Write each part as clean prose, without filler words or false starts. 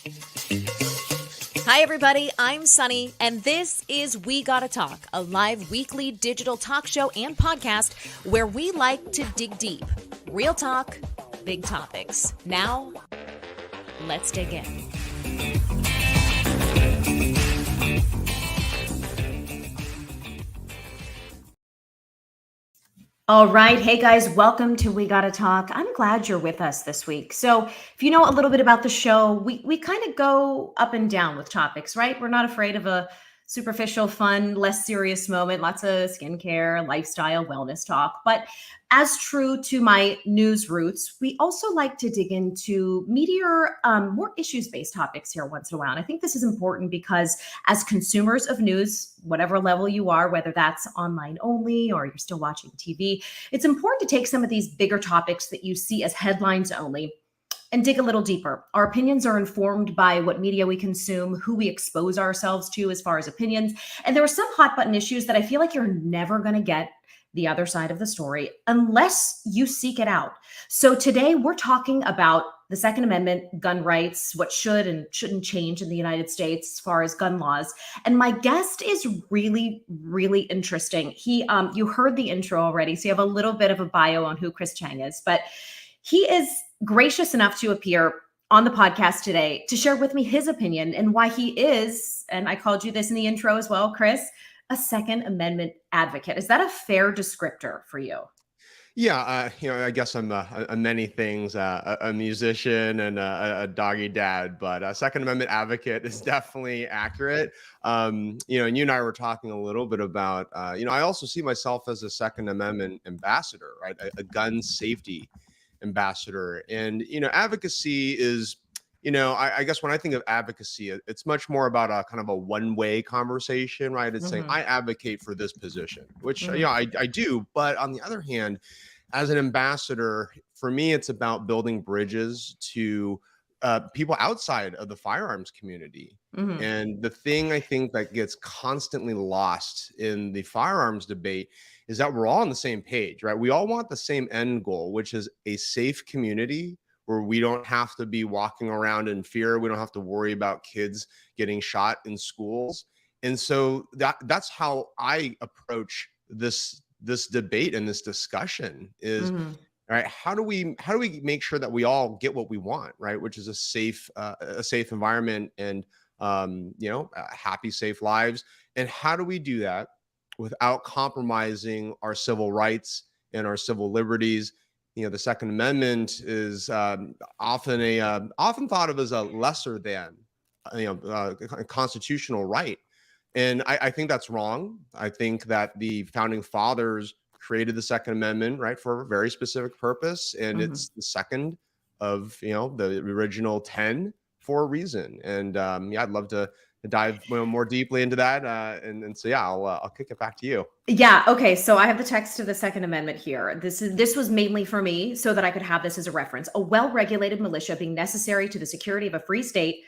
Hi, everybody. I'm Sunny, and this is We Gotta Talk, a live weekly digital talk show and podcast where we like to dig deep. Real talk, big topics. Now, let's dig in. All right. Hey, guys, welcome to We Gotta Talk. I'm glad you're with us this week. So, if you know a little bit about the show, we kind of go up and down with topics, right? We're not afraid of a superficial, fun, less serious moment, lots of skincare, lifestyle, wellness talk. But as true to my news roots, we also like to dig into meatier, more issues based topics here once in a while. And I think this is important because as consumers of news, whatever level you are, whether that's online only or you're still watching TV, it's important to take some of these bigger topics that you see as headlines only and dig a little deeper. Our opinions are informed by what media we consume, who we expose ourselves to as far as opinions. And there are some hot button issues that I feel like you're never going to get the other side of the story unless you seek it out. So today we're talking about the Second Amendment, gun rights, what should and shouldn't change in the United States as far as gun laws. And my guest is really, really interesting. You heard the intro already, so you have a little bit of a bio on who Chris Cheng is, but he is gracious enough to appear on the podcast today to share with me his opinion and why he is, and I called you this in the intro as well, Chris, a Second Amendment advocate. Is that a fair descriptor for you? Yeah, I guess I'm a many things, a musician and a doggy dad, but a Second Amendment advocate is definitely accurate. And you and I were talking a little bit about, I also see myself as a Second Amendment ambassador, right? A gun safety ambassador. And, advocacy is, I guess when I think of advocacy, it's much more about a kind of a one-way conversation, right? It's saying, I advocate for this position, which, I do. But on the other hand, as an ambassador, for me, it's about building bridges to people outside of the firearms community. And the thing I think that gets constantly lost in the firearms debate is that we're all on the same page, right? We all want the same end goal, which is a safe community where we don't have to be walking around in fear. We don't have to worry about kids getting shot in schools. And so that's how I approach this debate and this discussion is, all right, how do we make sure that we all get what we want, right? Which is a safe environment and happy, safe lives. And how do we do that without compromising our civil rights and our civil liberties? The Second Amendment is often thought of as a lesser than, constitutional right. And I think that's wrong. I think that the founding fathers created the Second Amendment, right, for a very specific purpose. And it's the second of, the original 10 for a reason. And I'd love to dive more deeply into that. And so, I'll kick it back to you. Yeah. Okay. So I have the text of the Second Amendment here. This was mainly for me so that I could have this as a reference. A well-regulated militia being necessary to the security of a free state,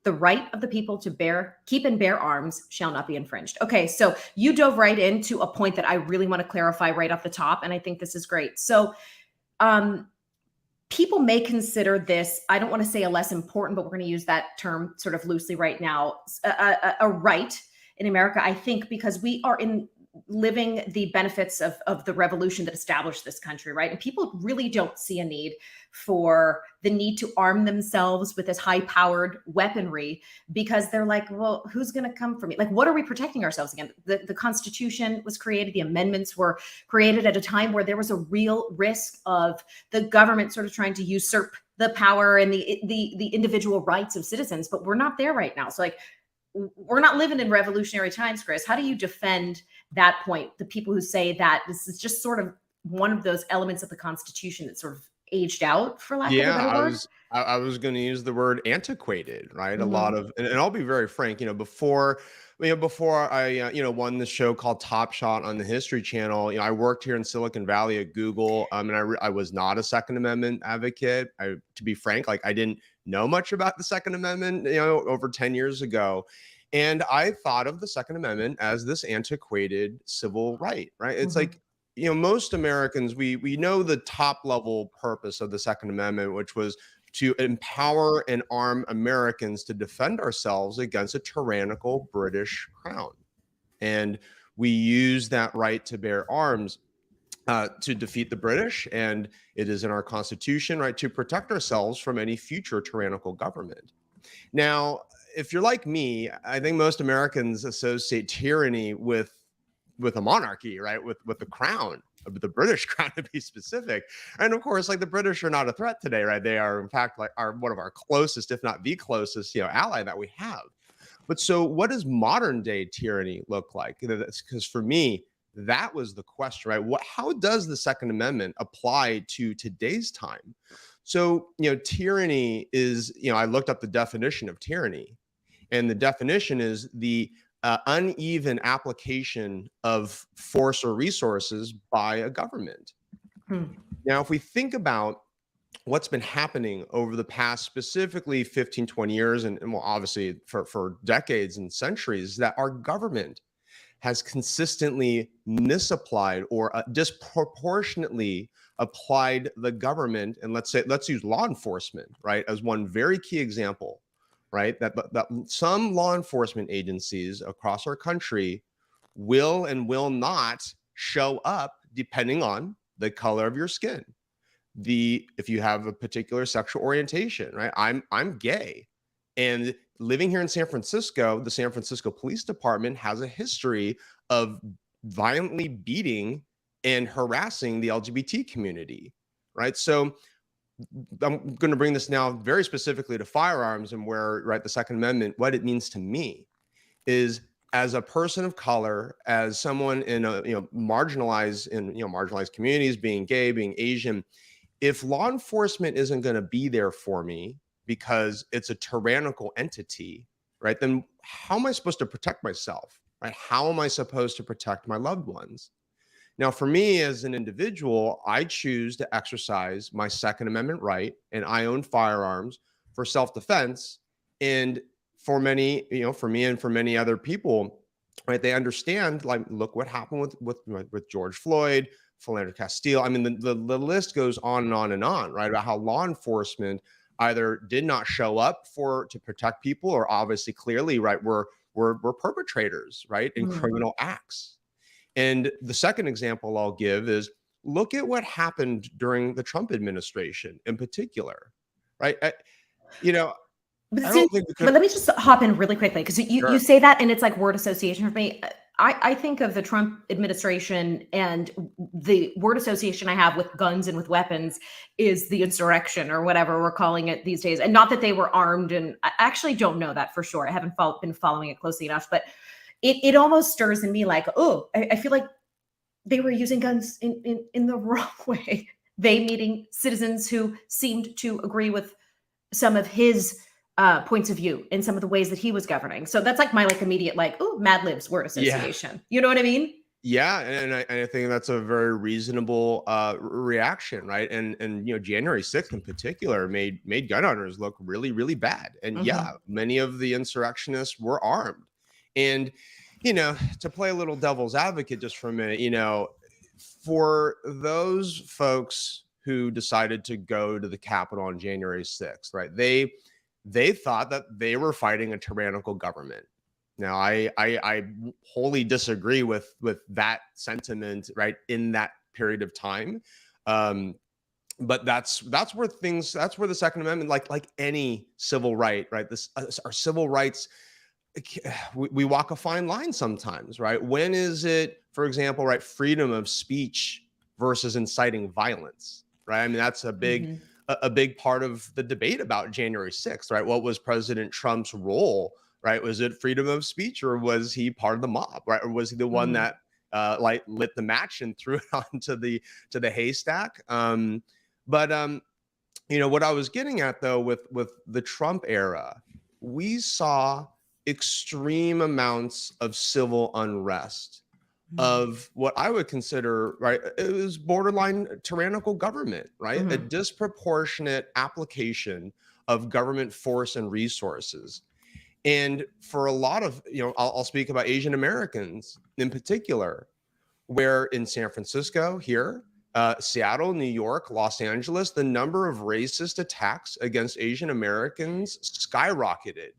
the right of the people to keep and bear arms shall not be infringed. Okay. So you dove right into a point that I really want to clarify right off the top. And I think this is great. So, people may consider this, I don't want to say a less important, but we're going to use that term sort of loosely right now, a right in America, I think, because we are living the benefits of the revolution that established this country, right? And people really don't see a need for the need to arm themselves with this high-powered weaponry because they're like, well, who's going to come for me? Like, what are we protecting ourselves against? The Constitution was created, the amendments were created at a time where there was a real risk of the government sort of trying to usurp the power and the individual rights of citizens, but we're not there right now. So, like, we're not living in revolutionary times, Chris. How do you defend that point? The people who say that this is just sort of one of those elements of the Constitution that sort of aged out, for lack of a better word? I was going to use the word antiquated, right? A lot of, and I'll be very frank, before I, won this show called Top Shot on the History Channel, I worked here in Silicon Valley at Google. And I was not a Second Amendment advocate. To be frank, like I didn't know much about the Second Amendment, over 10 years ago. And I thought of the Second Amendment as this antiquated civil right? It's like, most Americans, we know the top level purpose of the Second Amendment, which was to empower and arm Americans to defend ourselves against a tyrannical British crown. And we use that right to bear arms to defeat the British. And it is in our Constitution, right, to protect ourselves from any future tyrannical government. Now, if you're like me, I think most Americans associate tyranny with a monarchy, right? With the crown, the British crown to be specific. And of course, like the British are not a threat today, right? They are in fact like are one of our closest, if not the closest, ally that we have. But so what does modern day tyranny look like? Because for me, that was the question, right? How does the Second Amendment apply to today's time? So, tyranny is, I looked up the definition of tyranny, and the definition is the uneven application of force or resources by a government. Now, if we think about what's been happening over the past specifically 15, 20 years, and well, obviously for decades and centuries, that our government has consistently misapplied or disproportionately applied the government. And let's use law enforcement, right, as one very key example, right? That some law enforcement agencies across our country will and will not show up depending on the color of your skin. If you have a particular sexual orientation, right? I'm gay. And living here in San Francisco, the San Francisco Police Department has a history of violently beating and harassing the LGBT community, right? So I'm going to bring this now very specifically to firearms and where, right, the Second Amendment, what it means to me is as a person of color, as someone in marginalized communities, being gay, being Asian, if law enforcement isn't going to be there for me because it's a tyrannical entity, right, then how am I supposed to protect myself, right? How am I supposed to protect my loved ones? Now, for me as an individual, I choose to exercise my Second Amendment right, and I own firearms for self-defense. And for many, for me and for many other people, right, they understand, like, look what happened with George Floyd, Philando Castile. I mean, the list goes on and on and on, right, about how law enforcement either did not show up to protect people, or obviously clearly, right, were perpetrators, right, in criminal acts. And the second example I'll give is look at what happened during the Trump administration in particular, right? I don't think we could. But let me just hop in really quickly, because you say that and it's like word association for me. I think of the Trump administration, and the word association I have with guns and with weapons is the insurrection, or whatever we're calling it these days. And not that they were armed, and I actually don't know that for sure. I haven't been following it closely enough, but it almost stirs in me like, oh, I feel like they were using guns in the wrong way. They meeting citizens who seemed to agree with some of his points of view in some of the ways that he was governing. So that's like my immediate oh, Mad Libs word association. Yeah. You know what I mean? Yeah, and I think that's a very reasonable reaction, right? And January 6th in particular made gun owners look really, really bad. And yeah, many of the insurrectionists were armed. And to play a little devil's advocate just for a minute, for those folks who decided to go to the Capitol on January 6th, right? They thought that they were fighting a tyrannical government. Now, I wholly disagree with that sentiment, right, in that period of time. But that's where the Second Amendment, like any civil right, our civil rights, we walk a fine line sometimes, right? When is it, for example, right, freedom of speech versus inciting violence, right? I mean, that's a big part of the debate about January 6th, right? What was President Trump's role, right? Was it freedom of speech, or was he part of the mob, right? Or was he the one that lit the match and threw it onto the haystack? What I was getting at though with the Trump era, we saw extreme amounts of civil unrest, of what I would consider, right, it was borderline tyrannical government, right? A disproportionate application of government force and resources. And for a lot of, I'll speak about Asian Americans in particular, where in San Francisco here, Seattle, New York, Los Angeles, the number of racist attacks against Asian Americans skyrocketed.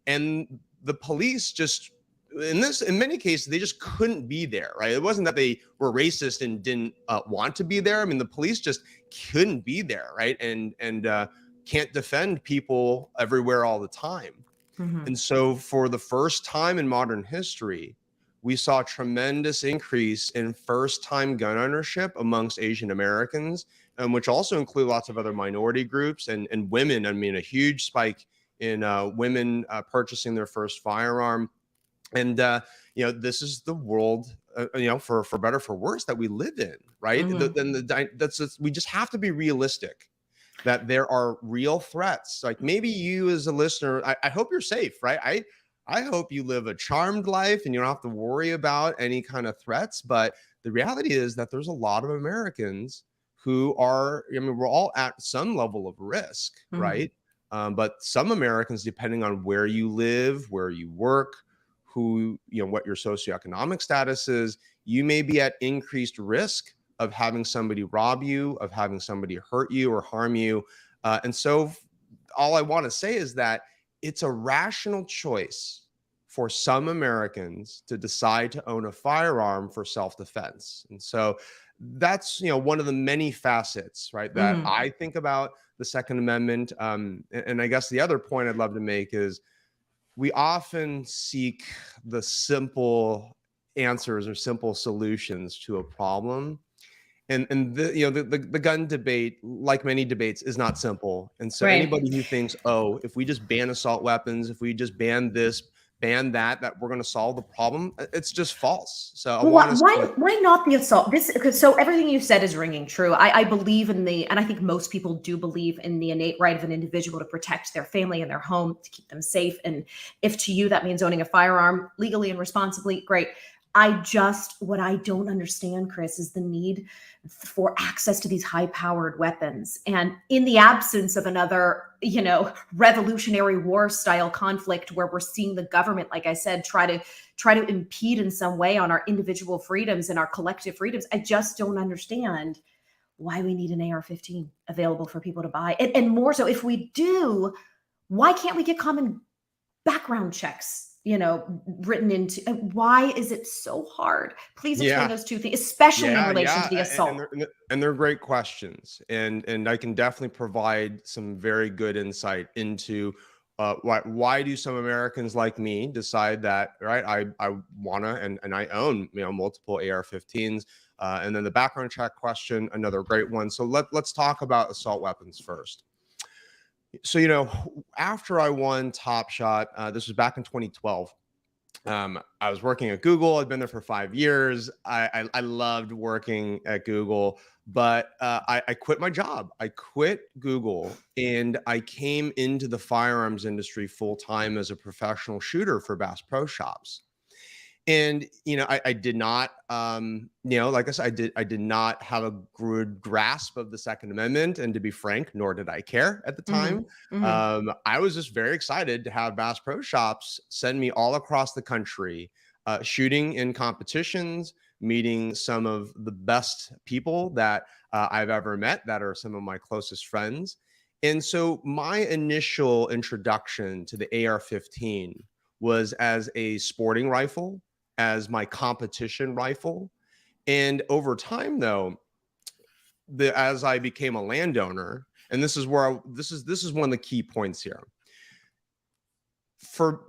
And the police just, in many cases, they just couldn't be there, right? It wasn't that they were racist and didn't want to be there. I mean, the police just couldn't be there, right? And can't defend people everywhere all the time. Mhm. And so for the first time in modern history, we saw a tremendous increase in first-time gun ownership amongst Asian Americans, which also include lots of other minority groups and women. I mean, a huge spike in women purchasing their first firearm. And this is the world, for better for worse, that we live in, right? Mhm. We just have to be realistic that there are real threats. Like maybe you as a listener, I hope you're safe, right? I hope you live a charmed life and you don't have to worry about any kind of threats. But the reality is that there's a lot of Americans who are, I mean, we're all at some level of risk, Mhm. right? But some Americans, depending on where you live, where you work, what your socioeconomic status is, you may be at increased risk of having somebody rob you, of having somebody hurt you or harm you. And so all I want to say is that it's a rational choice for some Americans to decide to own a firearm for self-defense. And so that's, one of the many facets, right, that Mhm. I think about the Second Amendment. And I guess the other point I'd love to make is we often seek the simple answers or simple solutions to a problem. And the gun debate, like many debates, is not simple. And so Right. anybody who thinks, oh, if we just ban assault weapons, if we just ban this, ban that we're going to solve the problem, it's just false. So I Well, want us to. why not the assault? This because so everything you said is ringing true. I believe in and I think most people do believe in the innate right of an individual to protect their family and their home, to keep them safe. And if to you that means owning a firearm legally and responsibly, great. What I don't understand, Chris, is the need for access to these high powered weapons. And in the absence of another, revolutionary war style conflict where we're seeing the government, like I said, try to impede in some way on our individual freedoms and our collective freedoms. I just don't understand why we need an AR-15 available for people to buy. And more so, if we do, why can't we get common background checks, written into, why is it so hard? Please explain Yeah. those two things, especially in Yeah, relation to yeah, the and assault. they're great questions, and I can definitely provide some very good insight into why do some Americans like me decide that, right? I wanna and I own, multiple AR-15s, and then the background check question, another great one. So let's talk about assault weapons first. So after I won Top Shot, this was back in 2012. I was working at Google. I'd been there for 5 years. I loved working at Google, but I quit my job. I quit Google and I came into the firearms industry full time as a professional shooter for Bass Pro Shops. And I did not, like I said, I did not have a good grasp of the Second Amendment, and to be frank, nor did I care at the Mhm, time. mhm, I was just very excited to have Bass Pro Shops send me all across the country, shooting in competitions, meeting some of the best people that I've ever met, that are some of my closest friends. And so my initial introduction to the AR-15 was as a sporting rifle, as my competition rifle. And over time, though, as I became a landowner, and this is where this is one of the key points here. For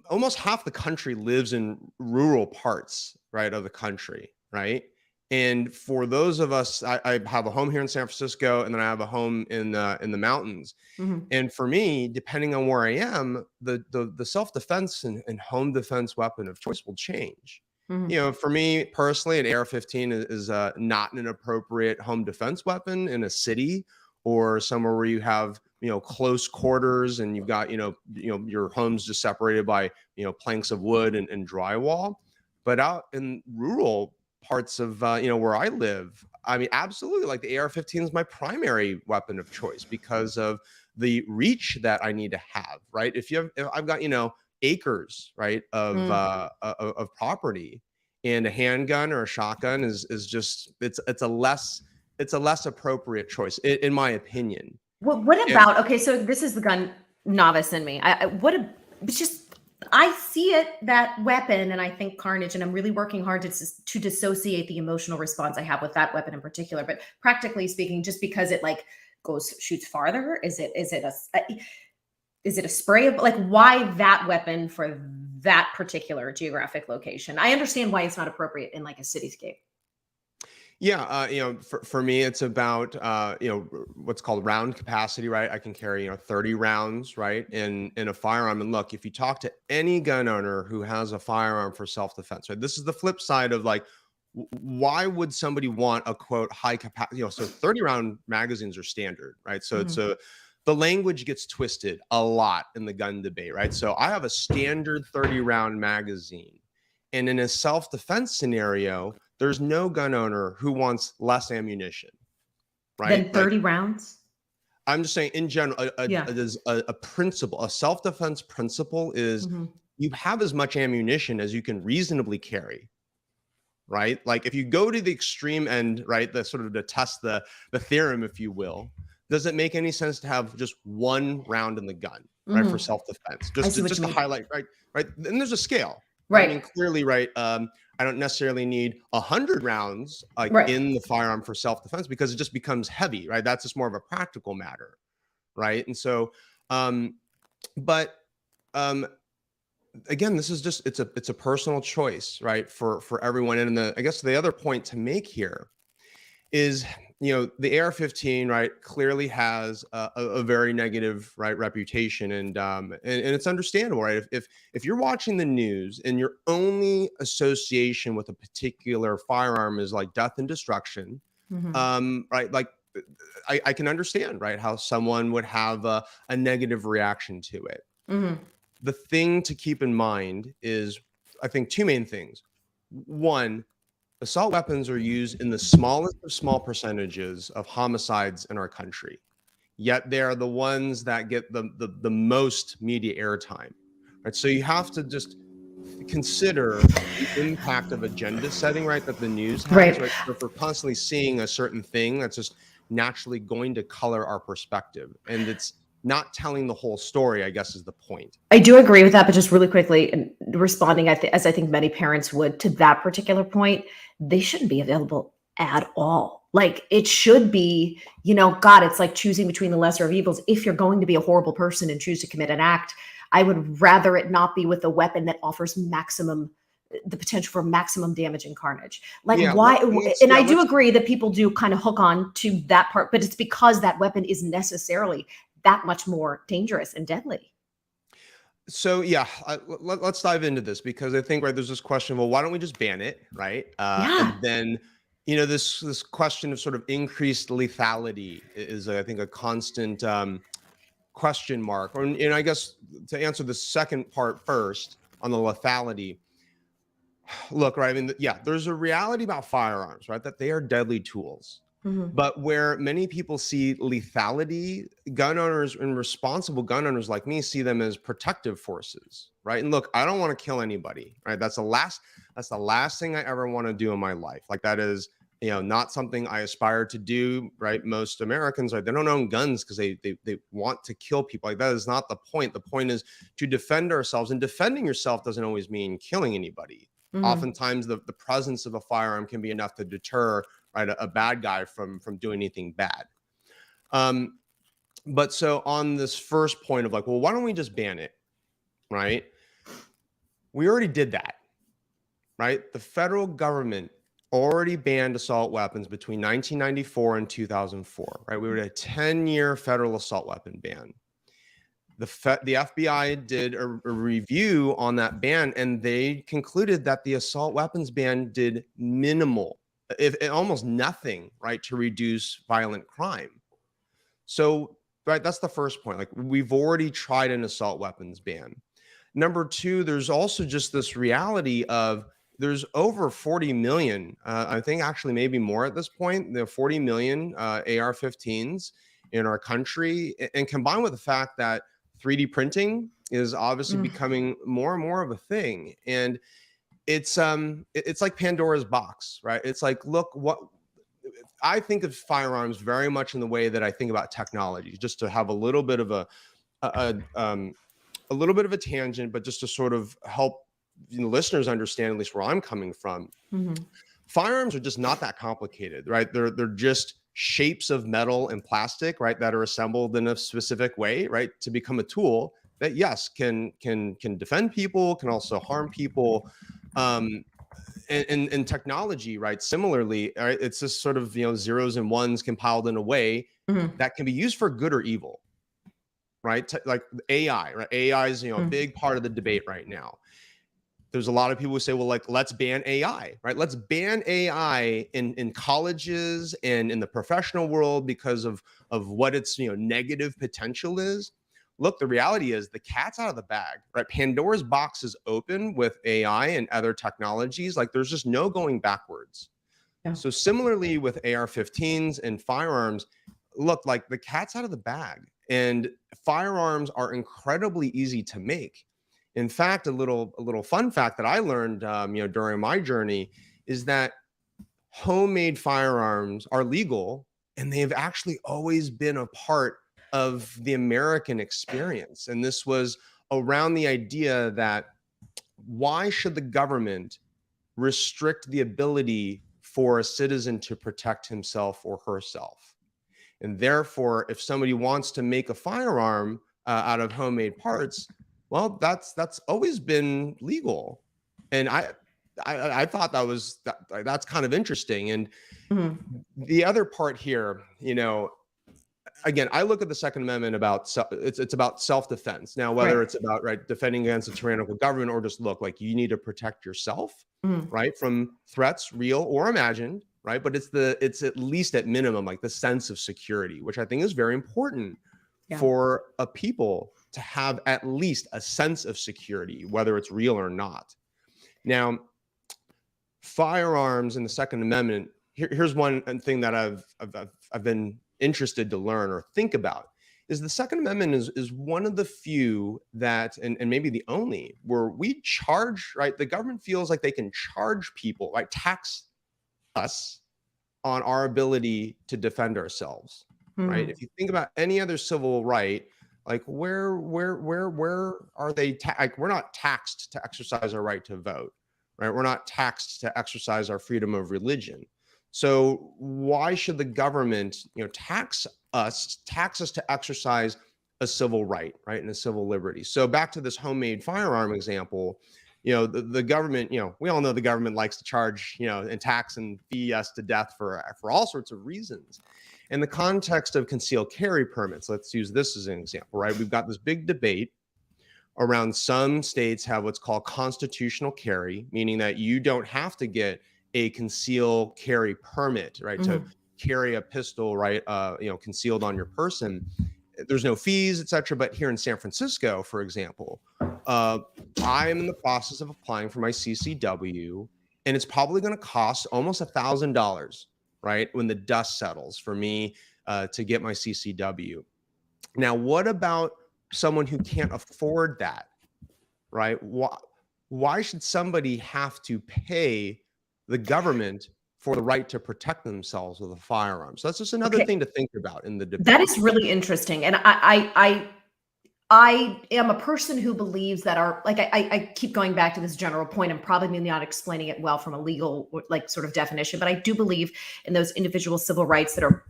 almost half the country lives in rural parts, right, of the country, right? And for those of us, I have a home here in San Francisco, and then I have a home in the mountains. mhm, And for me, depending on where I am, the self-defense and home defense weapon of choice will change. mhm, For me personally, an AR-15 is not an appropriate home defense weapon in a city or somewhere where you have close quarters and you've got your home's just separated by planks of wood and drywall. But out in rural parts of where I live, I mean, absolutely, like the AR-15 is my primary weapon of choice because of the reach that I need to have, right? If I've got, acres, right, mm, of property, and a handgun or a shotgun is just it's a less appropriate choice in my opinion. What And about, okay, so this is the gun novice in me. It's just, I see it, that weapon, and I think carnage, and I'm really working hard to dissociate the emotional response I have with that weapon in particular. But practically speaking, just because it like shoots farther, is it a spray of, like, why that weapon for that particular geographic location? I understand why it's not appropriate in like a cityscape. yeah, for me, it's about what's called round capacity, right? I can carry 30 rounds, right, in a firearm. And look, if you talk to any gun owner who has a firearm for self-defense, right, this is the flip side of like, why would somebody want a quote high capacity? So 30 round magazines are standard, right? So Mhm. the language gets twisted a lot in the gun debate, right? So I have a standard 30 round magazine, and in a self-defense scenario, there's no gun owner who wants less ammunition, right? Then Like 30 rounds? I'm just saying in general, Yeah. a principle, a self-defense principle is Mhm. you have as much ammunition as you can reasonably carry, right? Like if you go to the extreme end, right, the sort of to test the theorem, if you will, does it make any sense to have just one round in the gun, right, for Mhm. self-defense? I see what Just you to mean. highlight, right, right. And there's a scale, right? I Right. mean, clearly, right. I don't necessarily need 100 rounds like Right. in the firearm for self-defense because it just becomes heavy, right? That's just more of a practical matter, right? And so, um, but um, again, this is just it's a personal choice, right, for everyone. And I guess the other point to make here is the AR-15, right, clearly has a very negative, right, reputation, and it's understandable, right? If you're watching the news and your only association with a particular firearm is like death and destruction, Mhm. right, like I can understand, right, how someone would have a negative reaction to it. Mhm. The thing to keep in mind is, I think, two main things. One, assault weapons are used in the smallest of small percentages of homicides in our country, yet they are the ones that get the most media airtime. Right. So you have to just consider the impact of agenda setting, right, that the news has, Right. right? So if we're constantly seeing a certain thing, that's just naturally going to color our perspective. And it's not telling the whole story, I guess, is the point. I do agree with that, but just really quickly, and responding, as I think many parents would to that particular point, they shouldn't be available at all. Like it should be, God, it's like choosing between the lesser of evils. If you're going to be a horrible person and choose to commit an act, I would rather it not be with a weapon that offers the potential for maximum damage and carnage. Like Yeah, why? And I do let's agree that people do kind of hook on to that part, but it's because that weapon is necessarily that much more dangerous and deadly. So yeah, let's dive into this because I think, right, there's this question. Well, why don't we just ban it, right? Yeah. And then this question of sort of increased lethality is, I think, a constant question mark. And I guess to answer the second part first on the lethality, look, right. I mean, yeah, there's a reality about firearms, right, that they are deadly tools. Mhm. But where many people see lethality, gun owners and responsible gun owners like me see them as protective forces, right? And look, I don't want to kill anybody, right? That's the last thing I ever want to do in my life. Like that is, not something I aspire to do, right? Most Americans, right, they don't own guns because they want to kill people. Like that is not the point. The point is to defend ourselves, and defending yourself doesn't always mean killing anybody. Mhm. Oftentimes the presence of a firearm can be enough to deter, right, a bad guy from doing anything bad. um but so on this first point of like, well, why don't we just ban it, right? We already did that, right? The federal government already banned assault weapons between 1994 and 2004, right? We were at a 10-year federal assault weapon ban. The FBI did a review on that ban, and they concluded that the assault weapons ban did minimal, if almost nothing, right, to reduce violent crime. So, right, that's the first point. Like we've already tried an assault weapons ban. Number two, there's also just this reality of there's over 40 million, I think actually maybe more at this point, the 40 million AR-15s in our country, and combined with the fact that 3D printing is obviously Mm. becoming more and more of a thing. And it's like Pandora's box, right? It's like, look, what I think of firearms very much in the way that I think about technology, just to have a little bit of a little bit of a tangent, but just to sort of help listeners understand at least where I'm coming from. Mm-hmm. Firearms are just not that complicated, right? They're just shapes of metal and plastic, right, that are assembled in a specific way, right, to become a tool that, yes, can defend people, can also harm people. And technology, right, similarly, right, it's just sort of zeros and ones compiled in a way Mm-hmm. that can be used for good or evil, right? Like AI, right? AI is a big part of the debate right now. There's a lot of people who say, well, like, let's ban AI, right? Let's ban AI in colleges and in the professional world because of what its negative potential is. Look, the reality is the cat's out of the bag, right? Pandora's box is open with AI and other technologies. Like, there's just no going backwards. Yeah. So similarly with AR-15s and firearms, look, like, the cat's out of the bag, and firearms are incredibly easy to make. In fact, a little fun fact that I learned, during my journey is that homemade firearms are legal, and they've actually always been a part of the American experience. And this was around the idea that why should the government restrict the ability for a citizen to protect himself or herself? And therefore, if somebody wants to make a firearm out of homemade parts, well, that's always been legal. And I thought that's kind of interesting. And the other part here, again, I look at the Second Amendment about it's about self-defense. Now, whether it's about defending against a tyrannical government, or just look, like, you need to protect yourself, right, from threats, real or imagined, right? But it's at least at minimum like the sense of security, which I think is very important for a people to have at least a sense of security, whether it's real or not. Now, firearms in the Second Amendment. Here's one thing that I've been interested to learn or think about is the Second Amendment is one of the few that, and maybe the only, where we charge, right? The government feels like they can charge people, right? Tax us on our ability to defend ourselves, right? If you think about any other civil right, like where are they? Like, we're not taxed to exercise our right to vote, right? We're not taxed to exercise our freedom of religion. So why should the government, tax us to exercise a civil right, right, and a civil liberty? So back to this homemade firearm example, the government, we all know the government likes to charge, and tax and fee us to death for all sorts of reasons. In the context of concealed carry permits, let's use this as an example, right? We've got this big debate around some states have what's called constitutional carry, meaning that you don't have to get a concealed carry permit, right, to carry a pistol, right, concealed on your person. There's no fees, etc. But here in San Francisco, for example, I am in the process of applying for my CCW, and it's probably going to cost almost $1,000, right, when the dust settles for me to get my CCW. Now, what about someone who can't afford that, right? Why should somebody have to pay the government for the right to protect themselves with a firearm? So that's just another thing to think about in the debate. That is really interesting. And I am a person who believes that I keep going back to this general point. I'm probably not explaining it well from a legal, sort of definition, but I do believe in those individual civil rights that are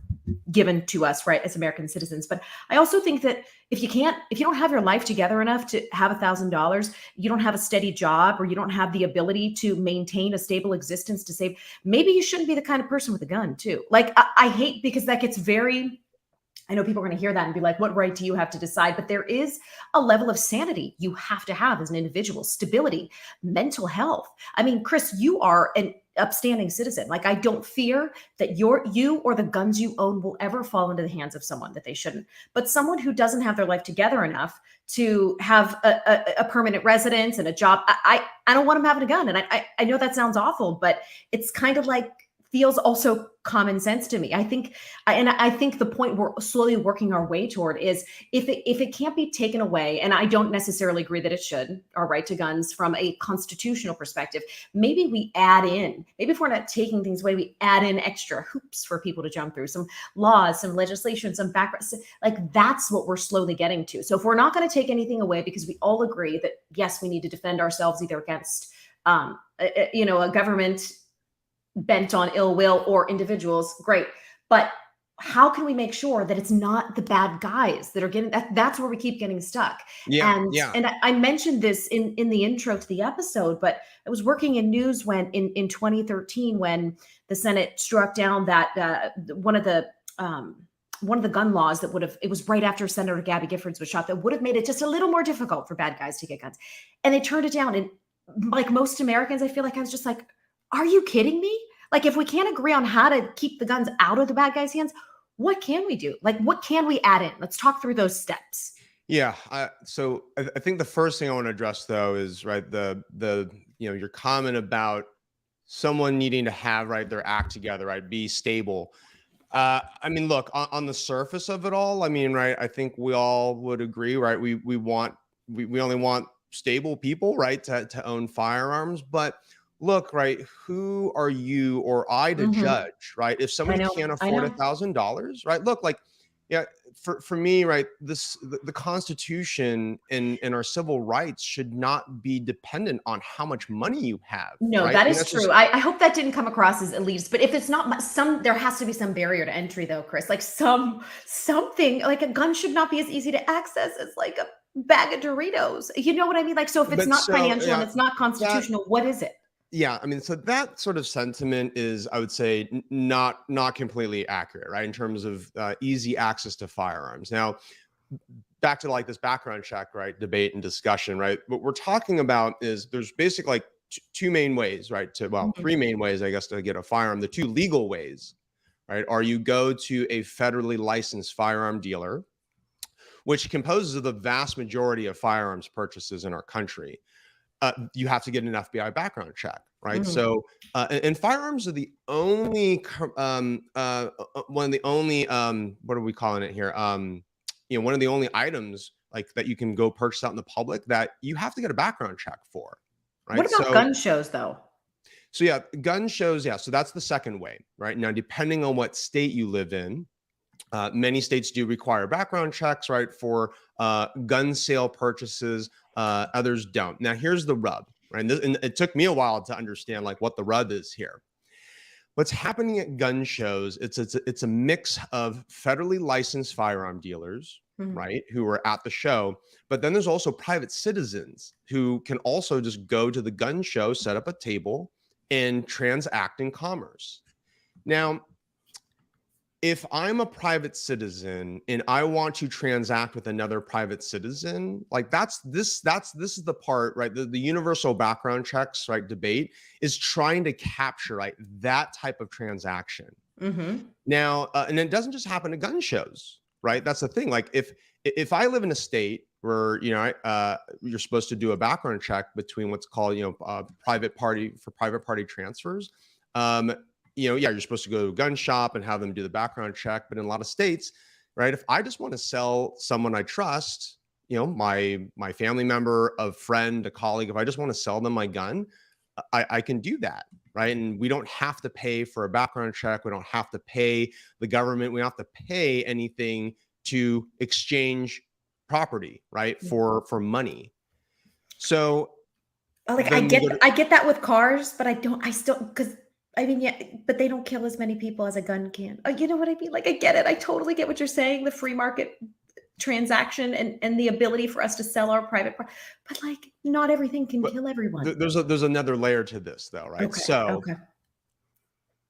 given to us, right, as American citizens. But I also think that if you don't have your life together enough to have $1,000, you don't have a steady job, or you don't have the ability to maintain a stable existence to save, maybe you shouldn't be the kind of person with a gun too. Like, I hate, because that gets very, I know people are going to hear that and be like, what right do you have to decide? But there is a level of sanity you have to have as an individual, stability, mental health. I mean, Chris, you are an upstanding citizen. Like, I don't fear that you or the guns you own will ever fall into the hands of someone that they shouldn't. But someone who doesn't have their life together enough to have a permanent residence and a job, I don't want them having a gun. And I know that sounds awful, but it's kind of like feels also common sense to me. I think the point we're slowly working our way toward is if it can't be taken away, and I don't necessarily agree that it should, our right to guns from a constitutional perspective, maybe we add in, maybe if we're not taking things away, we add in extra hoops for people to jump through, some laws, some legislation, some background. Like that's what we're slowly getting to. So if we're not going to take anything away, because we all agree that yes, we need to defend ourselves either against a government bent on ill will or individuals, great. But how can we make sure that it's not the bad guys that are getting that's where we keep getting stuck. Yeah, and yeah. and I mentioned this in the intro to the episode, but I was working in news when in 2013 when the Senate struck down that one of the gun laws that would have, it was right after Senator Gabby Giffords was shot, that would have made it just a little more difficult for bad guys to get guns, and they turned it down. And like most Americans, I feel like I was just like, are you kidding me? Like, if we can't agree on how to keep the guns out of the bad guys' hands, what can we do? Like, what can we add in? Let's talk through those steps. Yeah. So I think the first thing I want to address though is right your comment about someone needing to have their act together, right, be stable. I mean, look, on the surface of it all, I mean, right, I think we all would agree, right? We only want stable people, right, to own firearms. But look, right, who are you or I to judge, right? If somebody can't afford $1,000, right? Look, like, yeah, for me, right, the Constitution and our civil rights should not be dependent on how much money you have, No, right? that I mean, is that's just, true. I hope that didn't come across as elitist, but if it's not there has to be some barrier to entry though, Chris. Like something like a gun should not be as easy to access as like a bag of Doritos. You know what I mean? Like, so if it's but not so financial and yeah, it's not that constitutional, what is it? Yeah, I mean, so that sort of sentiment is, I would say, not completely accurate, right? In terms of easy access to firearms. Now, back to like this background check, right? Debate and discussion, right? What we're talking about is there's basically like two main ways, right? Mhm. Three main ways, I guess, to get a firearm. The two legal ways, right, are you go to a federally licensed firearm dealer, which composes of the vast majority of firearms purchases in our country. You have to get an FBI background check, right? Mhm. So, and firearms are the only one of the only what are we calling it here? One of the only items like that you can go purchase out in the public that you have to get a background check for, What right? about gun shows though? So yeah, gun shows, yeah. So that's the second way, right? Now, depending on what state you live in, many states do require background checks, right, for gun sale purchases. Others don't. Now, here's the rub, right? And it took me a while to understand like what the rub is here. What's happening at gun shows? It's a mix of federally licensed firearm dealers, Mhm. right, who are at the show, but then there's also private citizens who can also just go to the gun show, set up a table, and transact in commerce. Now, if I'm a private citizen and I want to transact with another private citizen, like this is the part, right? The universal background checks, right, debate is trying to capture, right, that type of transaction. Mhm. Now, and it doesn't just happen at gun shows, right? That's the thing. Like if I live in a state where you're supposed to do a background check between what's called private party transfers. Yeah, you're supposed to go to a gun shop and have them do the background check. But in a lot of states, right, if I just want to sell someone I trust, my family member, a friend, a colleague, if I just want to sell them my gun, I can do that, right? And we don't have to pay for a background check. We don't have to pay the government. We don't have to pay anything to exchange property, right, for money. So Like then we go to I get that with cars, but I still because I mean, yeah, but they don't kill as many people as a gun can. You know what I mean? Like I get it. I totally get what you're saying. The free market transaction and the ability for us to sell our but like not everything can but kill everyone. there's another layer to this though, right? Okay. So Okay.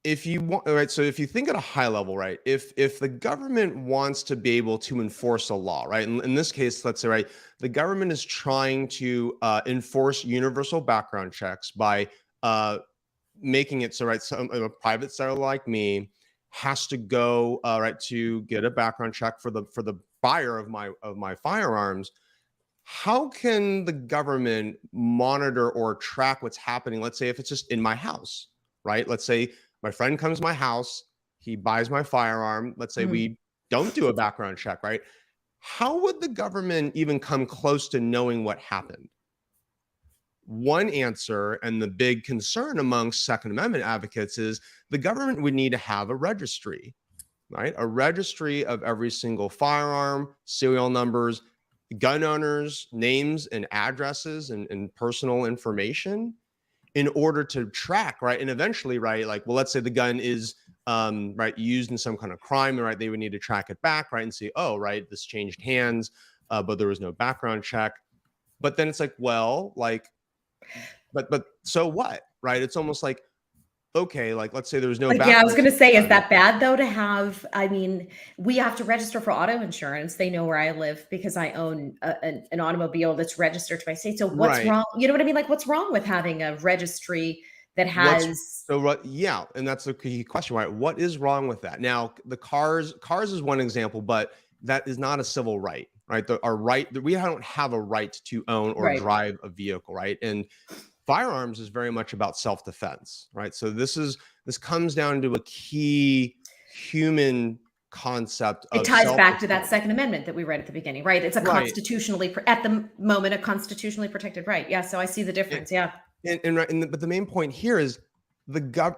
if you want, right, so if you think at a high level, right, if the government wants to be able to enforce a law, right, in this case, let's say, right, the government is trying to enforce universal background checks by making it so, right, so a private seller like me has to go right to get a background check for the buyer of my firearms. How can the government monitor or track what's happening? Let's say if it's just in my house, right? Let's say My friend comes to my house, he buys my firearm. Let's say we don't do a background check, right? How would the government even come close to knowing what happened? One answer, and the big concern amongst Second Amendment advocates, is the government would need to have a registry, right? A registry of every single firearm, serial numbers, gun owners, names and addresses, and personal information in order to track, right? And eventually, right, like, well, let's say the gun is right, used in some kind of crime, right? They would need to track it back, right? And see, oh, right, this changed hands, but there was no background check. But then it's like, well, like, but so what, right? It's almost like, okay, like, let's say there was no Like, yeah, I was background going to check say, is done. that bad though to have? I mean, we have to register for auto insurance. They know where I live because I own an automobile that's registered to my state. So what's Right. wrong? You know what I mean? Like, what's wrong with having a registry that What's has, so what? Yeah, and that's a key question, right? What is wrong with that? Now, the cars is one example, but that is not a civil right, right? Our right, we don't have a right to own or right? drive a vehicle, right? And firearms is very much about self-defense, right? So this comes down to a key human concept It of ties back to that self-defense. Second Amendment that we read at the beginning, right? It's a Right. constitutionally, at the moment, a constitutionally protected right. Yeah. So I see the And, difference. Yeah. but the main point here is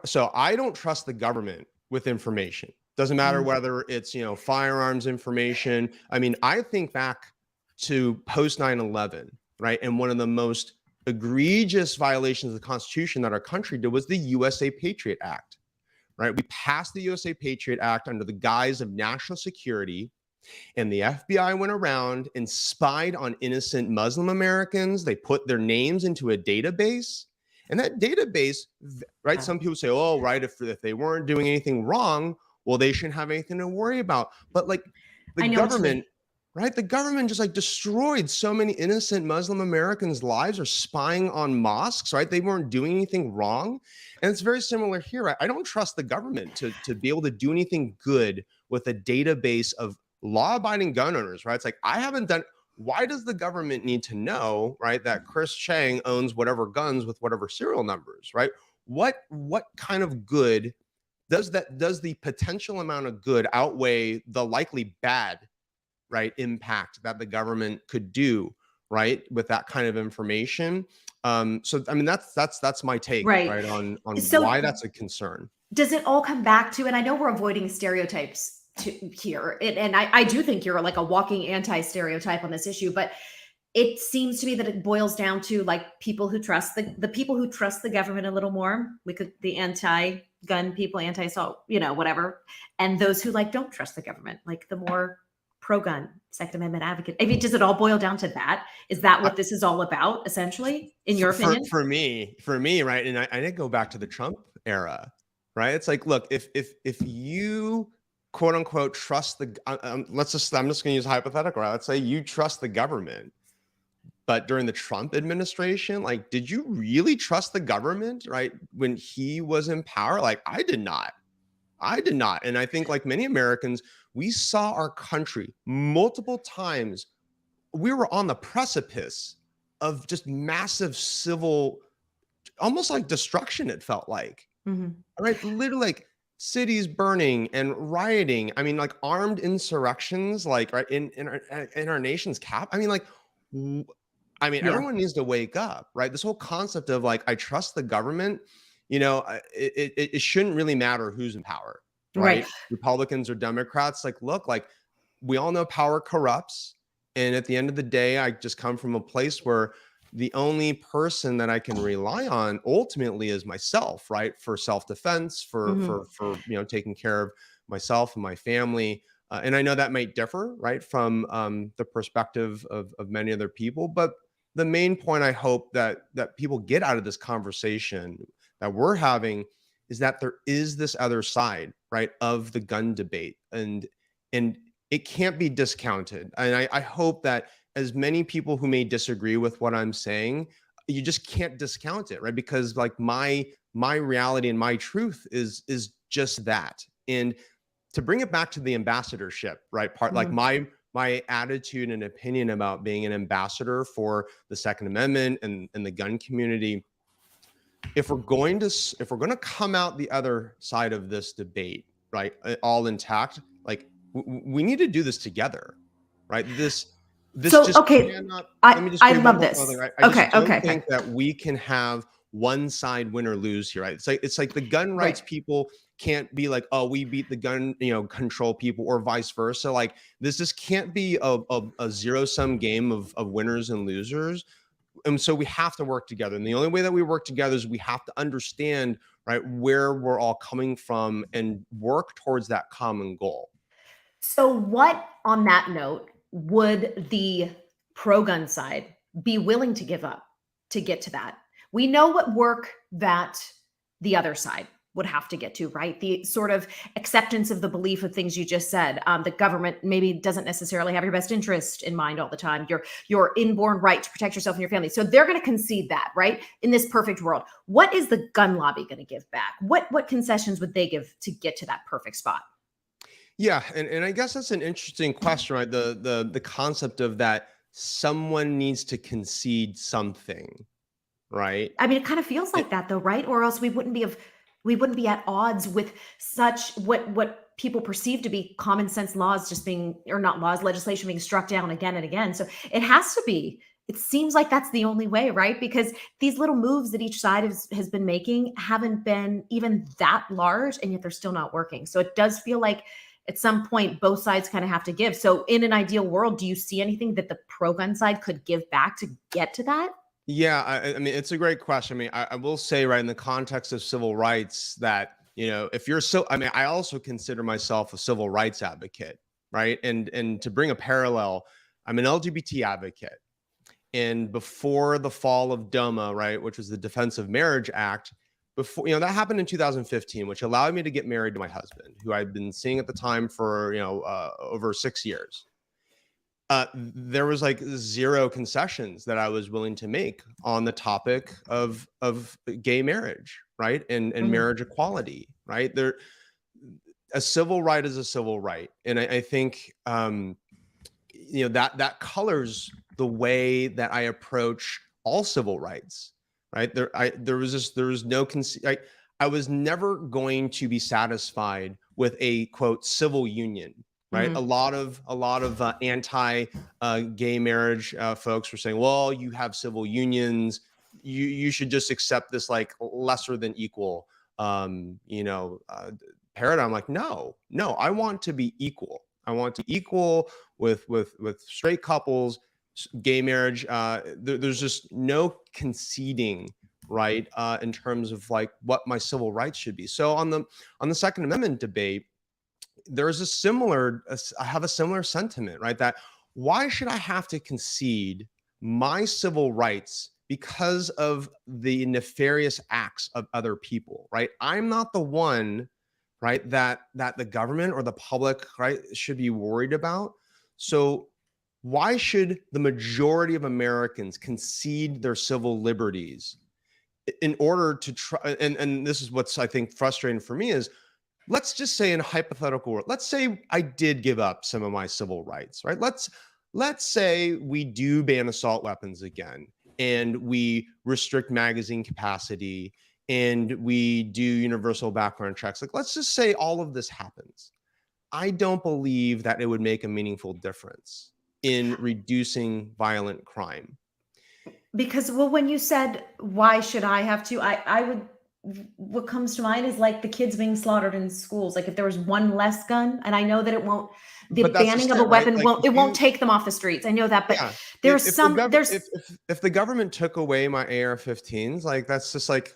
so I don't trust the government with information. Doesn't matter Mhm. whether it's, firearms information. I mean, I think back to post 9/11, right? And one of the most egregious violations of the Constitution that our country did was the USA Patriot Act, right? We passed the USA Patriot Act under the guise of national security, and the FBI went around and spied on innocent Muslim Americans. They put their names into a database. And that database, right? Yeah. Some people say, oh, right, if they weren't doing anything wrong, well, they shouldn't have anything to worry about. But like the I know what you mean. government, right? The government just like destroyed so many innocent Muslim Americans' lives, or spying on mosques, right? They weren't doing anything wrong. And it's very similar here. I don't trust the government to be able to do anything good with a database of law-abiding gun owners, right? It's like, I haven't done. Why does the government need to know, right, that Chris Cheng owns whatever guns with whatever serial numbers, right? What kind of good does the potential amount of good outweigh the likely bad, right, impact that the government could do, right, with that kind of information? So I mean, that's my take, Right. right, on So why that's a concern. does it all come back to, and I know we're avoiding stereotypes here, and I do think you're like a walking anti-stereotype on this issue, but it seems to me that it boils down to like people who trust the people who trust the government a little more. We could, the anti-gun people, anti-assault, whatever, and those who like don't trust the government, like the more pro-gun Second Amendment advocate. I mean, does it all boil down to that? Is that what this is all about, essentially, in your opinion? For me, right? And I did go back to the Trump era, right? It's like, look, if you quote unquote trust the, I'm just going to use a hypothetical, right? Let's say you trust the government, but during the Trump administration, like, did you really trust the government, right? When he was in power? Like, I did not. And I think, like many Americans, we saw our country multiple times. We were on the precipice of just massive civil, almost like destruction, it felt like. Mhm. All right, literally, like cities burning and rioting. I mean, like armed insurrections, like, right, in our nation's cap. I mean, like, Yeah. everyone needs to wake up, right? This whole concept of like, I trust the government, it shouldn't really matter who's in power, Right. right? Republicans or Democrats. Like, look, like, we all know power corrupts. And at the end of the day, I just come from a place where the only person that I can rely on ultimately is myself, right? For self-defense, Mhm. for taking care of myself and my family. And I know that might differ, right, from the perspective of many other people. But the main point I hope that people get out of this conversation that we're having is that there is this other side, right, of the gun debate, and it can't be discounted. And I hope that as many people who may disagree with what I'm saying, you just can't discount it, right? Because like my reality and my truth is just that. And to bring it back to the ambassadorship, right? Part like Mhm. my attitude and opinion about being an ambassador for the Second Amendment and the gun community. if we're going to come out the other side of this debate, right, all intact, like we need to do this together, right? This So, just okay, cannot. Let I me just I say one love more final thing. this. I Okay, just okay, don't think okay. that we can have one side win or lose here, right? It's like the gun Right. rights people can't be like, oh, we beat the gun, control people, or vice versa. Like this just can't be a zero sum game of winners and losers. And so we have to work together. And the only way that we work together is we have to understand, right, where we're all coming from and work towards that common goal. So, what on that note would the pro gun side be willing to give up to get to that? We know what work that the other side would have to get to, right? The sort of acceptance of the belief of things you just said. The government maybe doesn't necessarily have your best interest in mind all the time. Your inborn right to protect yourself and your family. So they're going to concede that, right? In this perfect world, what is the gun lobby going to give back? What concessions would they give to get to that perfect spot? Yeah, and I guess that's an interesting question, right? The concept of that someone needs to concede something, right? I mean, it kind of feels It, like that though, right? Or else we wouldn't be at odds with such what people perceive to be common sense laws just being, or not laws, legislation being struck down again and again. So it has to be. It seems like that's the only way, right? Because these little moves that each side has been making haven't been even that large, and yet they're still not working. So it does feel like at some point both sides kind of have to give. So in an ideal world, do you see anything that the pro gun side could give back to get to that? yeah, I mean, it's a great question. I mean, I will say, right, in the context of civil rights, that if you're so, I mean, I also consider myself a civil rights advocate, right? And to bring a parallel, I'm an LGBT advocate. And before the fall of DOMA, right, which was the Defense of Marriage Act, before that happened in 2015, which allowed me to get married to my husband, who I'd been seeing at the time for over 6 years. There was like zero concessions that I was willing to make on the topic of gay marriage, right, and Mhm. marriage equality, right. A civil right is a civil right, and I think that colors the way that I approach all civil rights, right? There was no I was never going to be satisfied with a quote civil union, right? Mhm. A lot of anti gay marriage folks were saying, well, you have civil unions, you should just accept this like lesser than equal paradigm. Like, no, I want to be equal. I want to equal with straight couples, gay marriage. There's just no conceding, right, in terms of like what my civil rights should be. So on the Second Amendment debate, there's I have a similar sentiment, right? That why should I have to concede my civil rights because of the nefarious acts of other people, right? I'm not the one, right, that the government or the public, right, should be worried about. So why should the majority of Americans concede their civil liberties in order to try? And this is what's, I think, frustrating for me is, let's just say in a hypothetical world, let's say I did give up some of my civil rights, right? Let's say we do ban assault weapons again, and we restrict magazine capacity, and we do universal background checks. Like, let's just say all of this happens. I don't believe that it would make a meaningful difference in reducing violent crime. Because, well, when you said, "Why should I have to?" I would, what comes to mind is like the kids being slaughtered in schools. Like if there was one less gun, and I know that it won't, the But that's banning just of a it, right? weapon Like won't, if it won't you take them off the streets. I know that, but Yeah. there's some, there's, If the government took away my AR-15s, like that's just like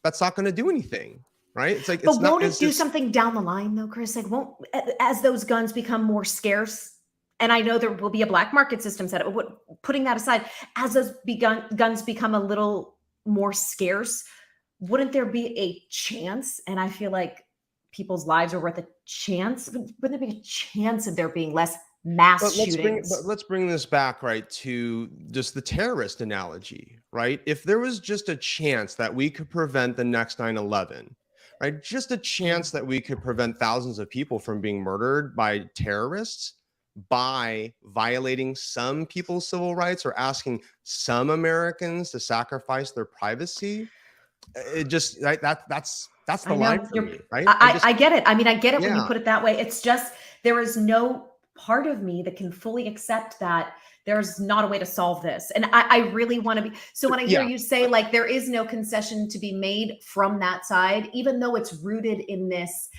that's not going to do anything, right? It's like but it's not. won't it It's do just. something down the line though, Chris? Like won't, as those guns become more scarce, and I know there will be a black market system set up, but putting that aside, as those guns become a little more scarce, wouldn't there be a chance? And I feel like people's lives are worth a chance. Wouldn't there be a chance of there being less mass But shootings? let's bring this back, right, to just the terrorist analogy, right? If there was just a chance that we could prevent the next 9/11, right? Just a Mm. chance that we could prevent thousands of people from being murdered by terrorists by violating some people's civil rights or asking some Americans to sacrifice their privacy. it just, right, that's the I line know for you're me, right? I just, I get it. I mean, I get it when you yeah, put it that way. It's just there is no part of me that can fully accept that there's not a way to solve this. And I really want to be so when I hear yeah, you say like there is no concession to be made from that side, even though it's rooted in this,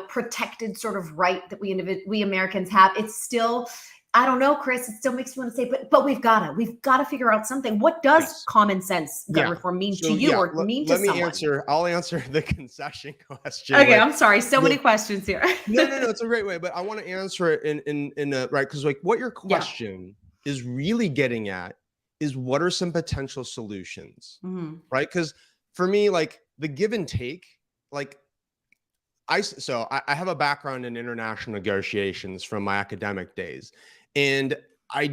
protected sort of right that we Americans have, it's still, I don't know, Chris, it still makes me want to say, but we've got to figure out something. What does yes. common sense gun Yeah. reform mean to So you yeah, or mean to let me someone? answer. I'll answer the concession question Okay, with I'm sorry. So many the questions here. no. It's a great way, but I want to answer it in a right, because like what your Yeah. question is really getting at is what are some potential solutions, Mhm. right? Because for me, like the give and take, like I have a background in international negotiations from my academic days, and I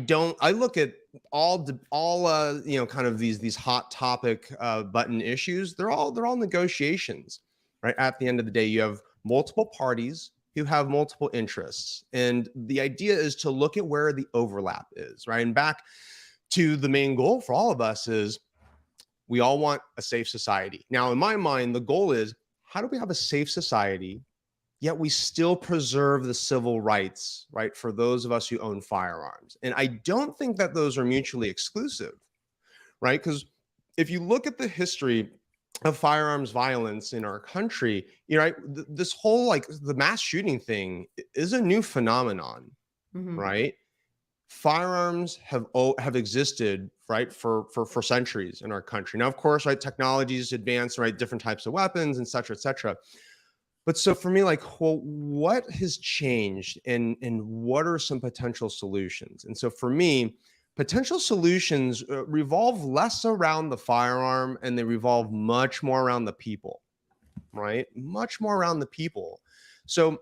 look at all kind of these hot topic button issues. They're all negotiations, right? At the end of the day, you have multiple parties who have multiple interests, and the idea is to look at where the overlap is, right? And back to the main goal for all of us is we all want a safe society. Now, in my mind, the goal is how do we have a safe society yet we still preserve the civil rights, right, for those of us who own firearms. And I don't think that those are mutually exclusive, right? Because if you look at the history of firearms violence in our country, right, this whole like the mass shooting thing is a new phenomenon, Mhm. right? Firearms have existed, right, for centuries in our country. Now, of course, right, technologies advance, right, different types of weapons, and et cetera, et cetera. But so for me, like, well, what has changed and what are some potential solutions? And so for me, potential solutions revolve less around the firearm and they revolve much more around the people, right? Much more around the people. So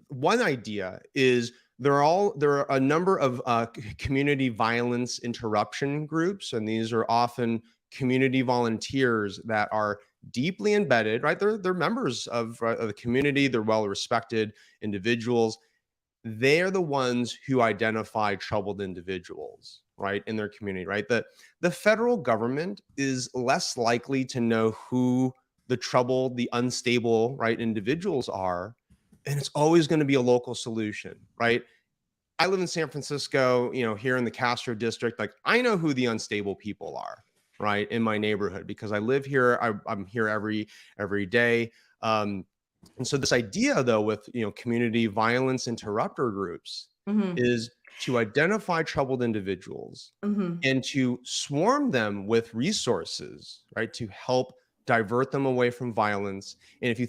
one idea is there are a number of community violence interruption groups, and these are often community volunteers that are deeply embedded, right? They're members of the community. They're well respected individuals. They're the ones who identify troubled individuals, right, in their community, right? The federal government is less likely to know who the troubled, the unstable, right, individuals are, and it's always going to be a local solution, right? I live in San Francisco, here in the Castro district. Like I know who the unstable people are, right, in my neighborhood because I live here. I'm here every day. And so this idea, though, with community violence interrupter groups, Mhm. is to identify troubled individuals Mhm. and to swarm them with resources, right, to help divert them away from violence. And if you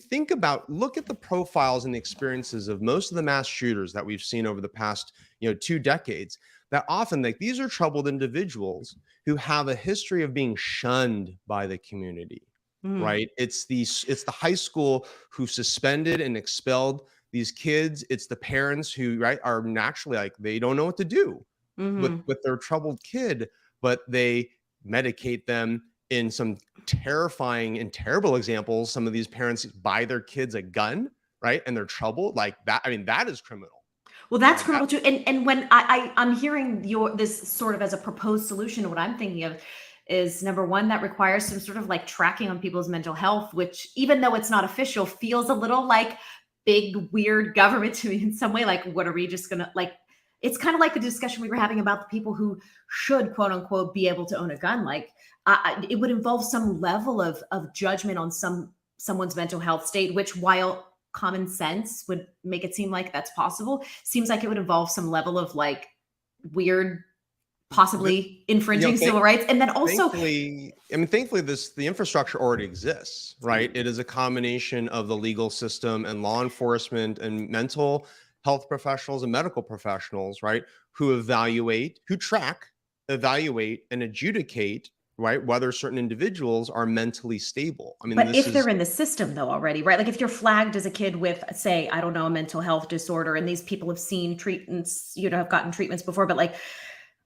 look at the profiles and the experiences of most of the mass shooters that we've seen over the past, 2 decades, that often like these are troubled individuals who have a history of being shunned by the community, Mhm. right? It's the high school who suspended and expelled these kids. It's the parents who, right, are naturally like they don't know what to do with Mhm. with their troubled kid, but they medicate them. In some terrifying and terrible examples, some of these parents buy their kids a gun, right? And they're troubled like that. I mean, that is criminal, Well, that's right? That, criminal too. And when I'm hearing your this sort of as a proposed solution, what I'm thinking of is number one, that requires some sort of like tracking on people's mental health, which even though it's not official, feels a little like big, weird government to me in some way. Like, what are we just gonna like? It's kind of like the discussion we were having about the people who should quote unquote be able to own a gun. Like, it would involve some level of judgment on someone's mental health state, which while common sense would make it seem like that's possible, seems like it would involve some level of like weird, the, possibly infringing civil rights. And then also, thankfully, the infrastructure already exists, right? It is a combination of the legal system and law enforcement and mental health professionals and medical professionals, right? Who evaluate, and adjudicate, right, whether certain individuals are mentally stable. I mean, but this if they're is in the system though already, right? Like if you're flagged as a kid with, say, I don't know, a mental health disorder, and these people have seen treatments, have gotten treatments before, but like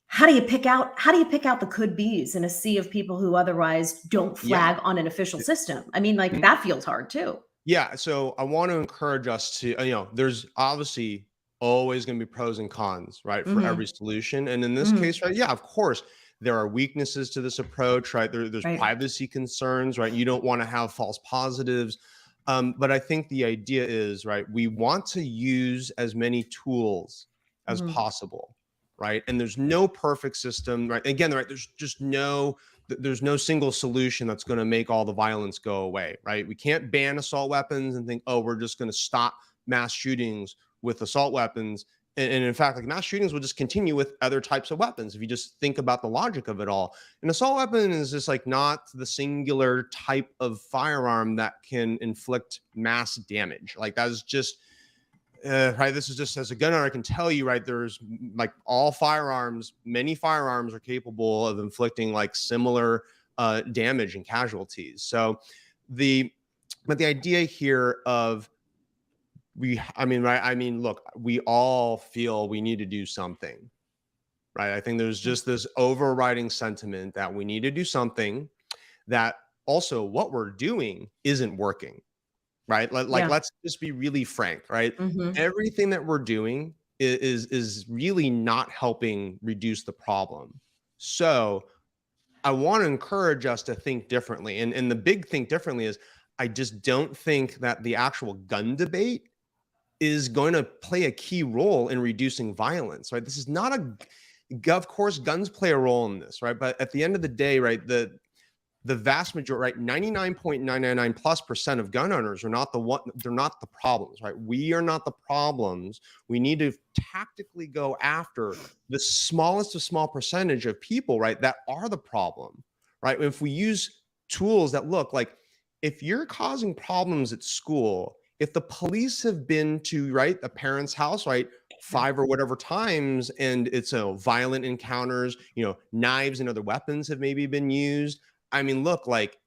how do you pick out the could be's in a sea of people who otherwise don't yeah. flag on an official system? I mean, like that feels hard too. Yeah, so I want to encourage us to, there's obviously always going to be pros and cons, right, for every Mhm. solution. And in this case, Mhm. right, yeah, of course, there are weaknesses to this approach, right? There's Right. privacy concerns, right? You don't want to have false positives. But I think the idea is, right, we want to use as many tools as Mhm. possible, right? And there's no perfect system, right? Again, right, there's no single solution that's going to make all the violence go away, right? We can't ban assault weapons and think, oh, we're just going to stop mass shootings with assault weapons. And in fact, like mass shootings will just continue with other types of weapons. If you just think about the logic of it all, an assault weapon is just like not the singular type of firearm that can inflict mass damage. Like that is just right. This is just as a gun owner, I can tell you, right? There's like all firearms, many firearms are capable of inflicting like similar damage and casualties. So but the idea here of look, we all feel we need to do something, right? I think there's just this overriding sentiment that we need to do something, that also what we're doing isn't working, right? Like Yeah. let's just be really frank, right? Mhm. Everything that we're doing is really not helping reduce the problem. So I want to encourage us to think differently. And the big think differently is I just don't think that the actual gun debate is going to play a key role in reducing violence, right? This is not of course, guns play a role in this, right? But at the end of the day, right, the vast majority, right, 99.999 plus percent of gun owners are not they're not the problems, right? We are not the problems. We need to tactically go after the smallest of small percentage of people, right, that are the problem, right? If we use tools that look like, if you're causing problems at school, if the police have been to, right, a parent's house, right, Yeah. 5 or whatever times, and it's a violent encounters, knives and other weapons have maybe been used. I mean, look, like,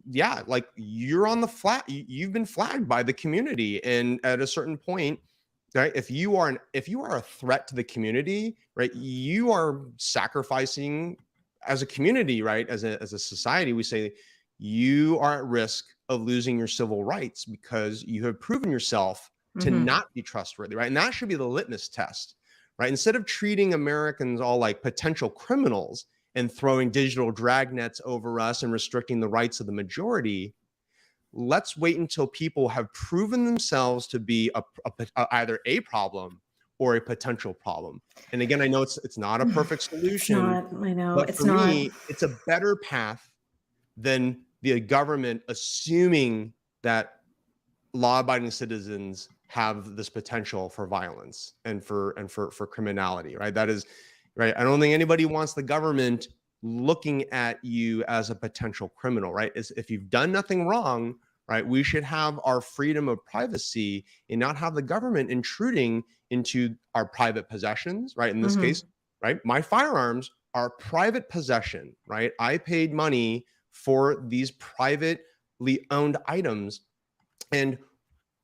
yeah, like you're on the flat, you've been flagged by the community. And at a certain point, right, if you are a threat to the community, right, you are sacrificing as a community, right, as a society, we say you are at risk of losing your civil rights because you have proven yourself to Mhm. not be trustworthy, right? And that should be the litmus test, right? Instead of treating Americans all like potential criminals and throwing digital dragnets over us and restricting the rights of the majority, let's wait until people have proven themselves to be either a problem or a potential problem. And again, I know it's not a perfect It's solution, not. I know. but It's for not. me, it's a better path than the government assuming that law-abiding citizens have this potential for violence and for criminality, right? That is right. I don't think anybody wants the government looking at you as a potential criminal, right? If you've done nothing wrong, right, we should have our freedom of privacy and not have the government intruding into our private possessions, right? In this case, Mhm. right, my firearms are private possession, right? I paid money for these privately owned items. And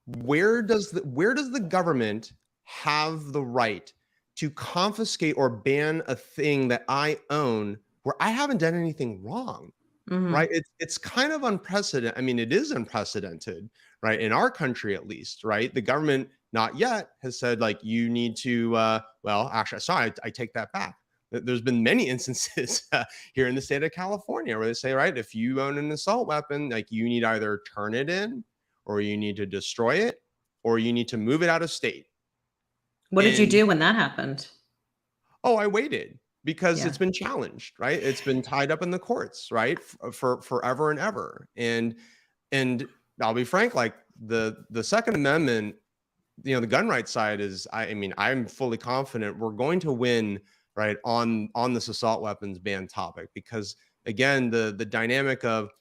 where does the government have the right to confiscate or ban a thing that I own where I haven't done anything wrong? Right? Mhm. It's kind of unprecedented. I mean, it is unprecedented, right? In our country, at least, right? The government not yet has said like you need to. Well, actually, sorry, I take that back. There's been many instances here in the state of California where they say, right, if you own an assault weapon, like you need to either turn it in, or you need to destroy it, or you need to move it out of state. What did you And do when that happened? oh, I waited because Yeah. it's been challenged, right? It's been tied up in the courts, right? For forever and ever. And I'll be frank, like the Second Amendment, the gun rights side is, I mean, I'm fully confident we're going to win, right, on this assault weapons ban topic, because again, the dynamic of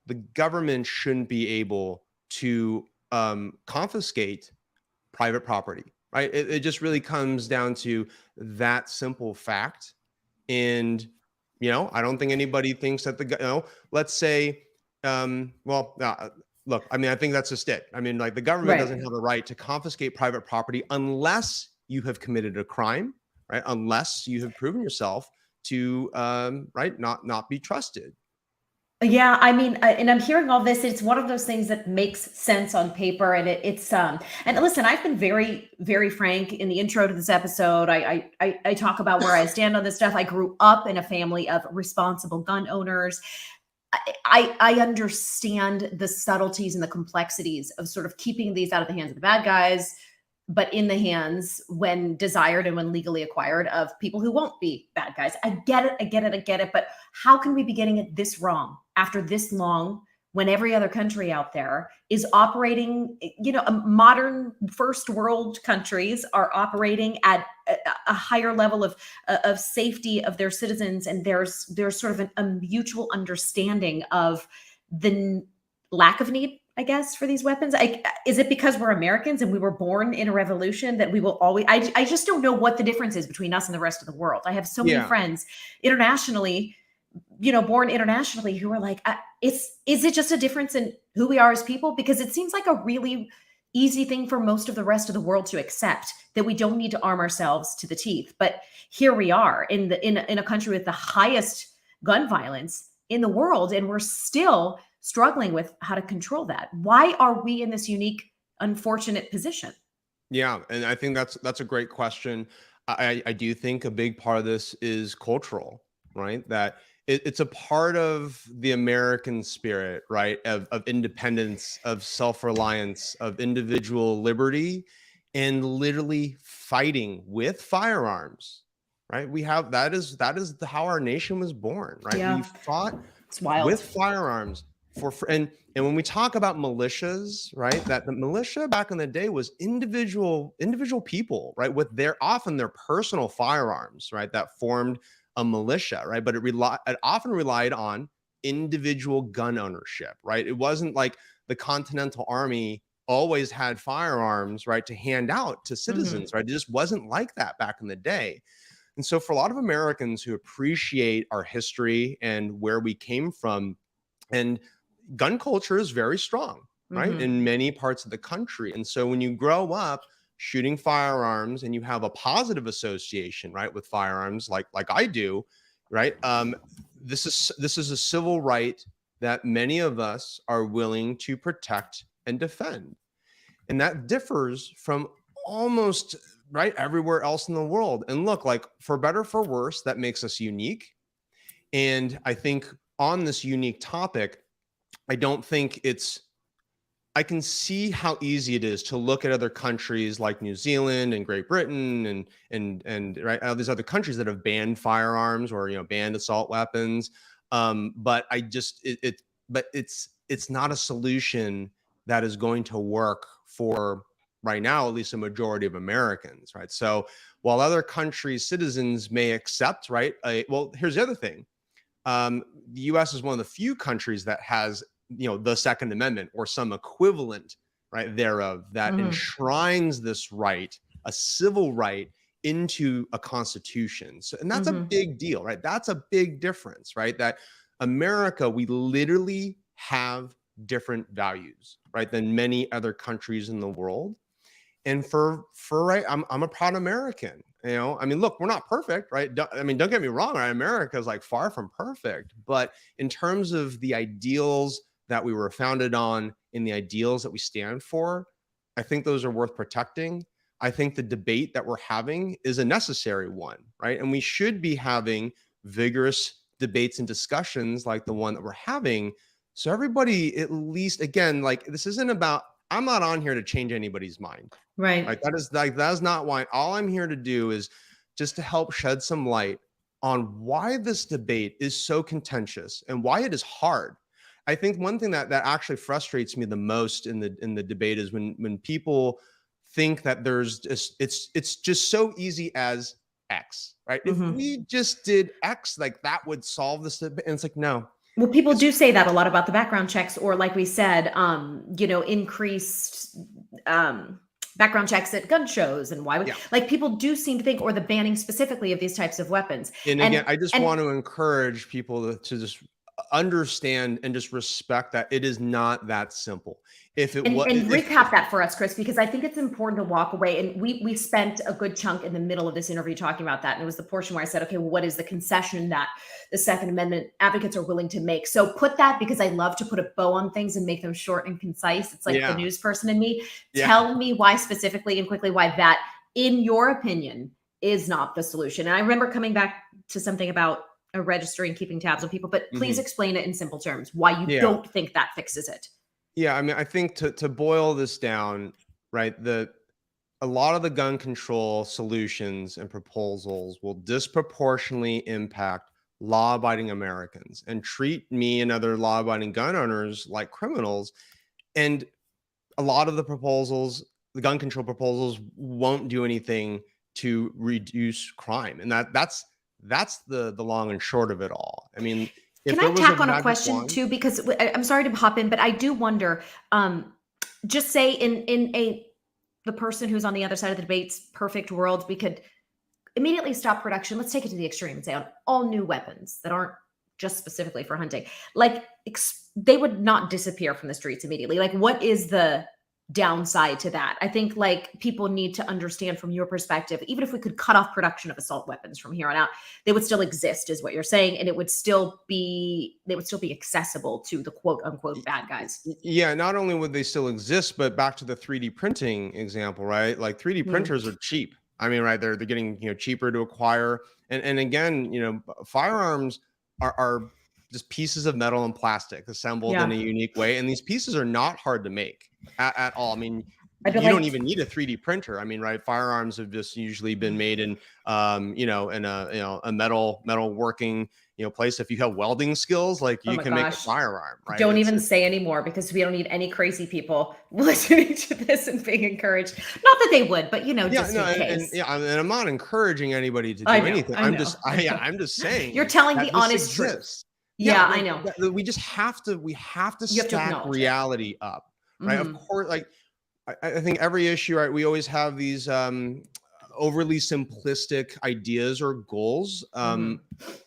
the government shouldn't be able to confiscate private property, right? It just really comes down to that simple fact. And, I don't think anybody thinks that let's say, look, I mean, I think that's just it. I mean, like the government Right. doesn't have the right to confiscate private property unless you have committed a crime, right? Unless you have proven yourself to, right, not be trusted. Yeah, I mean, and I'm hearing all this. It's one of those things that makes sense on paper, and and listen, I've been very, very frank in the intro to this episode. I talk about where I stand on this stuff. I grew up in a family of responsible gun owners. I understand the subtleties and the complexities of sort of keeping these out of the hands of the bad guys, but in the hands, when desired and when legally acquired, of people who won't be bad guys. I get it, I get it, I get it. But how can we be getting it this wrong after this long, when every other country out there is operating, modern first world countries are operating at a higher level of safety of their citizens, and there's sort of a mutual understanding of the lack of need, I guess, for these weapons. Is it because we're Americans and we were born in a revolution that we will always? I just don't know what the difference is between us and the rest of the world. I have so many Yeah. friends internationally, born internationally, who are like, is it just a difference in who we are as people? Because it seems like a really easy thing for most of the rest of the world to accept, that we don't need to arm ourselves to the teeth. But here we are in a country with the highest gun violence in the world, and we're still struggling with how to control that. Why are we in this unique, unfortunate position? Yeah, and I think that's a great question. I do think a big part of this is cultural, right? That it's a part of the American spirit, right? Of independence, of self-reliance, of individual liberty, and literally fighting with firearms, right? We have how our nation was born, right? We Yeah, fought it's wild. with firearms and when we talk about militias, right, that the militia back in the day was individual people, right, with often their personal firearms, right, that formed a militia, right, but it often relied on individual gun ownership, right. It wasn't like the Continental Army always had firearms, right, to hand out to Hmm. citizens, right. It just wasn't like that back in the day. And so for a lot of Americans who appreciate our history and where we came from, and gun culture is very strong, right, Hmm. in many parts of the country. And so when you grow up shooting firearms and you have a positive association, right, with firearms, like I do, right, this is a civil right that many of us are willing to protect and defend. And that differs from almost right everywhere else in the world. And look, like, for better for worse, that makes us unique. And I think on this unique topic, I don't think it's I can see how easy it is to look at other countries like New Zealand and Great Britain and right, all these other countries that have banned firearms or banned assault weapons. But I just it but it's not a solution that is going to work for right now, at least a majority of Americans, right? So while other countries' citizens may accept, right? Well, here's the other thing. The U.S. is one of the few countries that has, the Second Amendment or some equivalent, right, thereof, that Hmm. enshrines this right, a civil right, into a constitution. So, and that's a Hmm. big deal, right? That's a big difference, right? That America, we literally have different values, right, than many other countries in the world. And for right, I'm a proud American. I mean, look, we're not perfect, right? I mean, don't get me wrong, right? America is like far from perfect, but in terms of the ideals that we were founded on and the ideals that we stand for, I think those are worth protecting. I think the debate that we're having is a necessary one, right? And we should be having vigorous debates and discussions like the one that we're having. So everybody, at least, again, like, this isn't about, I'm not on here to change anybody's mind. Right. Like, that is not why. All I'm here to do is just to help shed some light on why this debate is so contentious and why it is hard. I think one thing that actually frustrates me the most in the debate is when people think that there's just it's just so easy as X, right? If Hmm. we just did X, like, that would solve this debate. And it's like, no, Well, people it's do say that a lot about the background checks, or like we said, increased um, background checks at gun shows, and why we, yeah. like, people do seem to think, or the banning specifically of these types of weapons. And again, And I just and want to encourage people to just understand and just respect that it is not that simple. If it was, And recap if that for us, Chris, because I think it's important to walk away. And we spent a good chunk in the middle of this interview talking about that. And it was the portion where I said, okay, well, what is the concession that the Second Amendment advocates are willing to make? So put that, because I love to put a bow on things and make them short and concise. It's like the yeah, news person in me. yeah. Tell me why specifically and quickly why that, in your opinion, is not the solution. And I remember coming back to something about a registry and keeping tabs on people, but please Mhm. explain it in simple terms, why you Yeah. don't think that fixes it. Yeah, I mean, I think to boil this down, right, a lot of the gun control solutions and proposals will disproportionately impact law-abiding Americans and treat me and other law-abiding gun owners like criminals. And a lot of the proposals, the gun control proposals, won't do anything to reduce crime, and that's the long and short of it all. I mean, if Can I there was a tack on a magic question wand, too? Because I'm sorry to hop in, but I do wonder. Just say in a the person who's on the other side of the debate's perfect world, we could immediately stop production. Let's take it to the extreme and say on all new weapons that aren't just specifically for hunting, like they would not disappear from the streets immediately. Like, what is the downside to that? I think like people need to understand from your perspective, even if we could cut off production of assault weapons from here on out, they would still exist, is what you're saying, and they would still be accessible to the quote unquote bad guys. yeah, not only would they still exist, but back to the 3D printing example, right? Like 3D Mm, printers are cheap. I mean, right, they're getting, cheaper to acquire. And again, firearms are just pieces of metal and plastic assembled in a yeah, unique way. And these pieces are not hard to make at all. I mean, I'd be you don't like, even need a 3D printer. I mean, right, firearms have just usually been made in in a metal working, place. If you have welding skills, like oh you my can make a gosh. firearm, right? Don't It's even say anymore, because we don't need any crazy people listening to this and being encouraged. Not that they would, but Yeah, just no, in and case. yeah, and I'm not encouraging anybody to I do know, anything. I know, I know. I'm just You're saying telling that the this honest truth. exists. Yeah, Yeah, I like know. we just have to You have to stack acknowledge it. reality up, right? Of Mhm, course, like I think every issue, right? We always have these overly simplistic ideas or goals. mhm.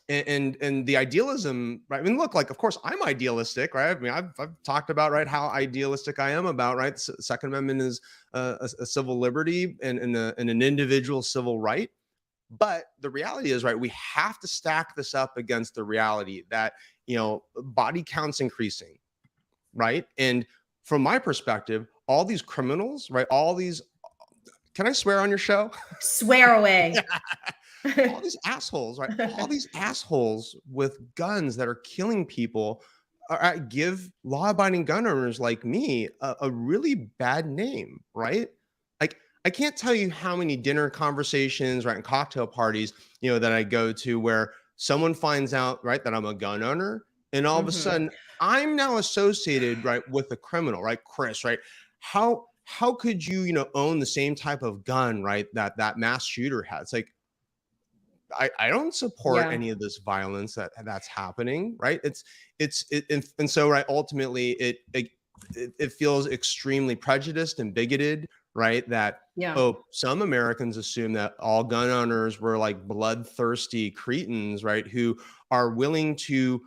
And the idealism, right? I mean, look, like, of course I'm idealistic, right? I mean, I've talked about, right, how idealistic I am about, right, Second Amendment is a civil liberty and an individual civil right. But the reality is, right, we have to stack this up against the reality that, body counts increasing, right? And from my perspective, all these criminals, right, all these, can I swear on your show? Swear away. All these assholes, right? All these assholes with guns that are killing people give law-abiding gun owners like me a really bad name, right? Like, I can't tell you how many dinner conversations, right, and cocktail parties, that I go to where someone finds out, right, that I'm a gun owner, and all of a Mhm. sudden I'm now associated, right, with a criminal, right, Chris, right? How could you, own the same type of gun, right, that mass shooter has? It's like, I don't support Yeah. any of this violence that's happening, right? And so, right, ultimately it feels extremely prejudiced and bigoted, right? That, Yeah. oh, some Americans assume that all gun owners were like bloodthirsty cretins, right, who are willing to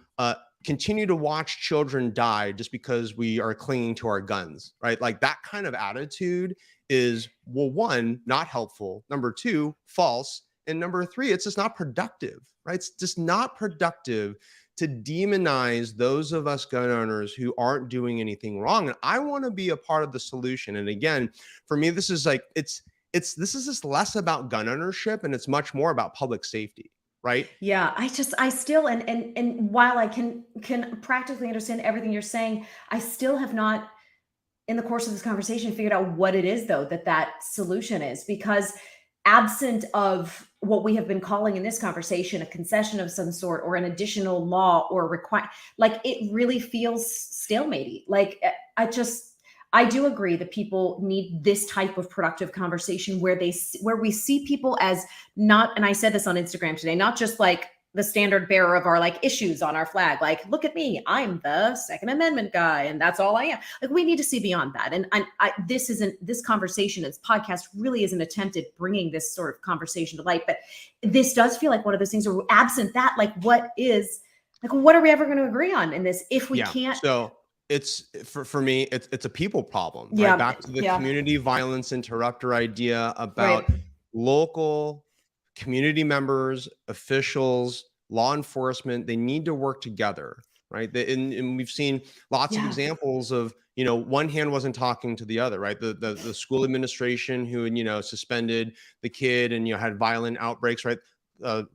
continue to watch children die just because we are clinging to our guns, right? Like, that kind of attitude is, well, one, not helpful. Number two, false. And number three, it's just not productive, right? It's just not productive to demonize those of us gun owners who aren't doing anything wrong. And I want to be a part of the solution. And again, for me, this is like, this is just less about gun ownership and it's much more about public safety, right? Yeah, I still, and while I can practically understand everything you're saying, I still have not, in the course of this conversation, figured out what it is though that solution is, because absent of what we have been calling in this conversation a concession of some sort or an additional law or require, like, it really feels stalematy. Like, I do agree that people need this type of productive conversation where where we see people as not, and I said this on Instagram today, not just like the standard bearer of our like issues on our flag, like, look at me, I'm the Second Amendment guy and that's all I am. Like, we need to see beyond that. And this conversation, this podcast really is an attempt at bringing this sort of conversation to light, but this does feel like one of those things where, absent that, like, what is Like, what are we ever going to agree on in this if we Yeah. can't? So it's for me, it's a people problem, right? Yeah. Back to the Yeah. community violence interrupter idea about Right. local community members, officials, law enforcement. They need to work together, right? And we've seen lots of Yeah. examples of, one hand wasn't talking to the other, right? The school administration who suspended the kid and had violent outbreaks, right? A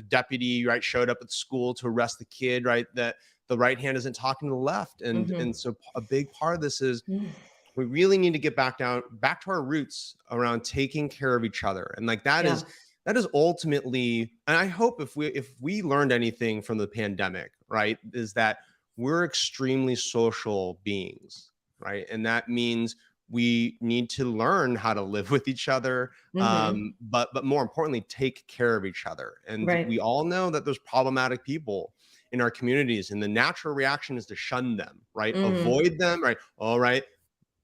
deputy, right, showed up at the school to arrest the kid, right? That the right hand isn't talking to the left, and so a big part of this is Mm. we really need to get back to our roots around taking care of each other, and like Yeah. that is ultimately, and I hope if we learned anything from the pandemic, right, is that we're extremely social beings, right, and that means we need to learn how to live with each other, but more importantly, take care of each other. And Right. we all know that there's problematic people in our communities, and the natural reaction is to shun them, right, Mm. avoid them, right. All right,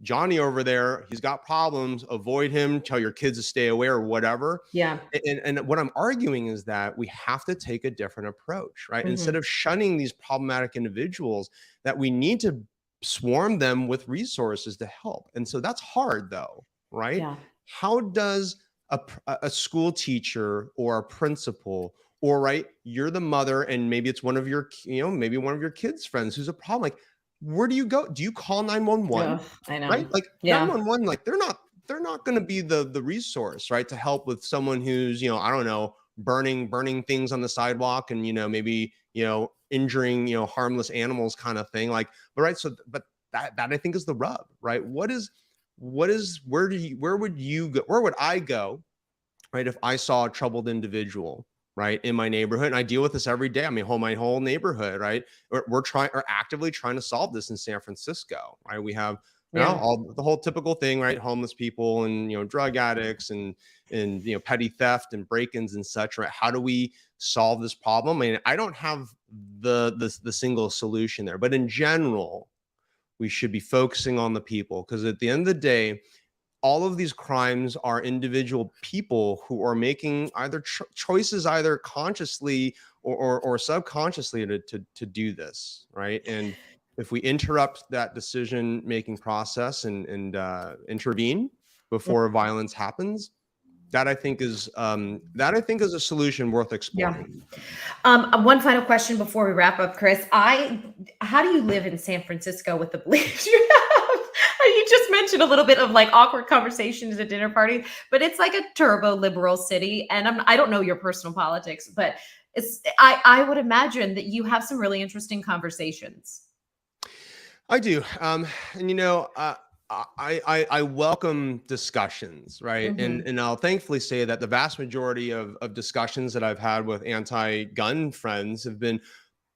Johnny over there, he's got problems, avoid him, tell your kids to stay away or whatever. Yeah. And what I'm arguing is that we have to take a different approach, right? Instead Mhm. of shunning these problematic individuals, that we need to swarm them with resources to help. And so that's hard though, right? Yeah. How does a school teacher or a principal, or right, you're the mother and maybe it's one of your, maybe one of your kids' friends who's a problem, like, where do you go? Do you call 911? Ugh, I know. Right? Like Yeah. 911, like they're not going to be the resource, right, to help with someone who's, I don't know, burning things on the sidewalk and maybe, injuring, harmless animals kind of thing. Like, but right, so but that I think is the rub, right? Where would you go? Where would I go, right, if I saw a troubled individual, right, in my neighborhood? And I deal with this every day. I mean, my whole neighborhood, right? We're actively trying to solve this in San Francisco, right? We have, Yeah. all the whole typical thing, right? Homeless people and drug addicts and petty theft and break-ins and such, right? How do we solve this problem? I mean, I don't have the single solution there, but in general, we should be focusing on the people, because at the end of the day, all of these crimes are individual people who are making either choices, either consciously or subconsciously, to do this, right? And if we interrupt that decision making process and intervene before violence happens, that I think is a solution worth Yeah. exploring. One final question before we wrap up, Chris. How do you live in San Francisco with the beliefs you have? You just mentioned a little bit of like awkward conversations at dinner parties, but it's like a turbo liberal city. And I don't know your personal politics, but I would imagine that you have some really interesting conversations. I do. And I welcome discussions, right? And Hmm. and I'll thankfully say that the vast majority of discussions that I've had with anti-gun friends have been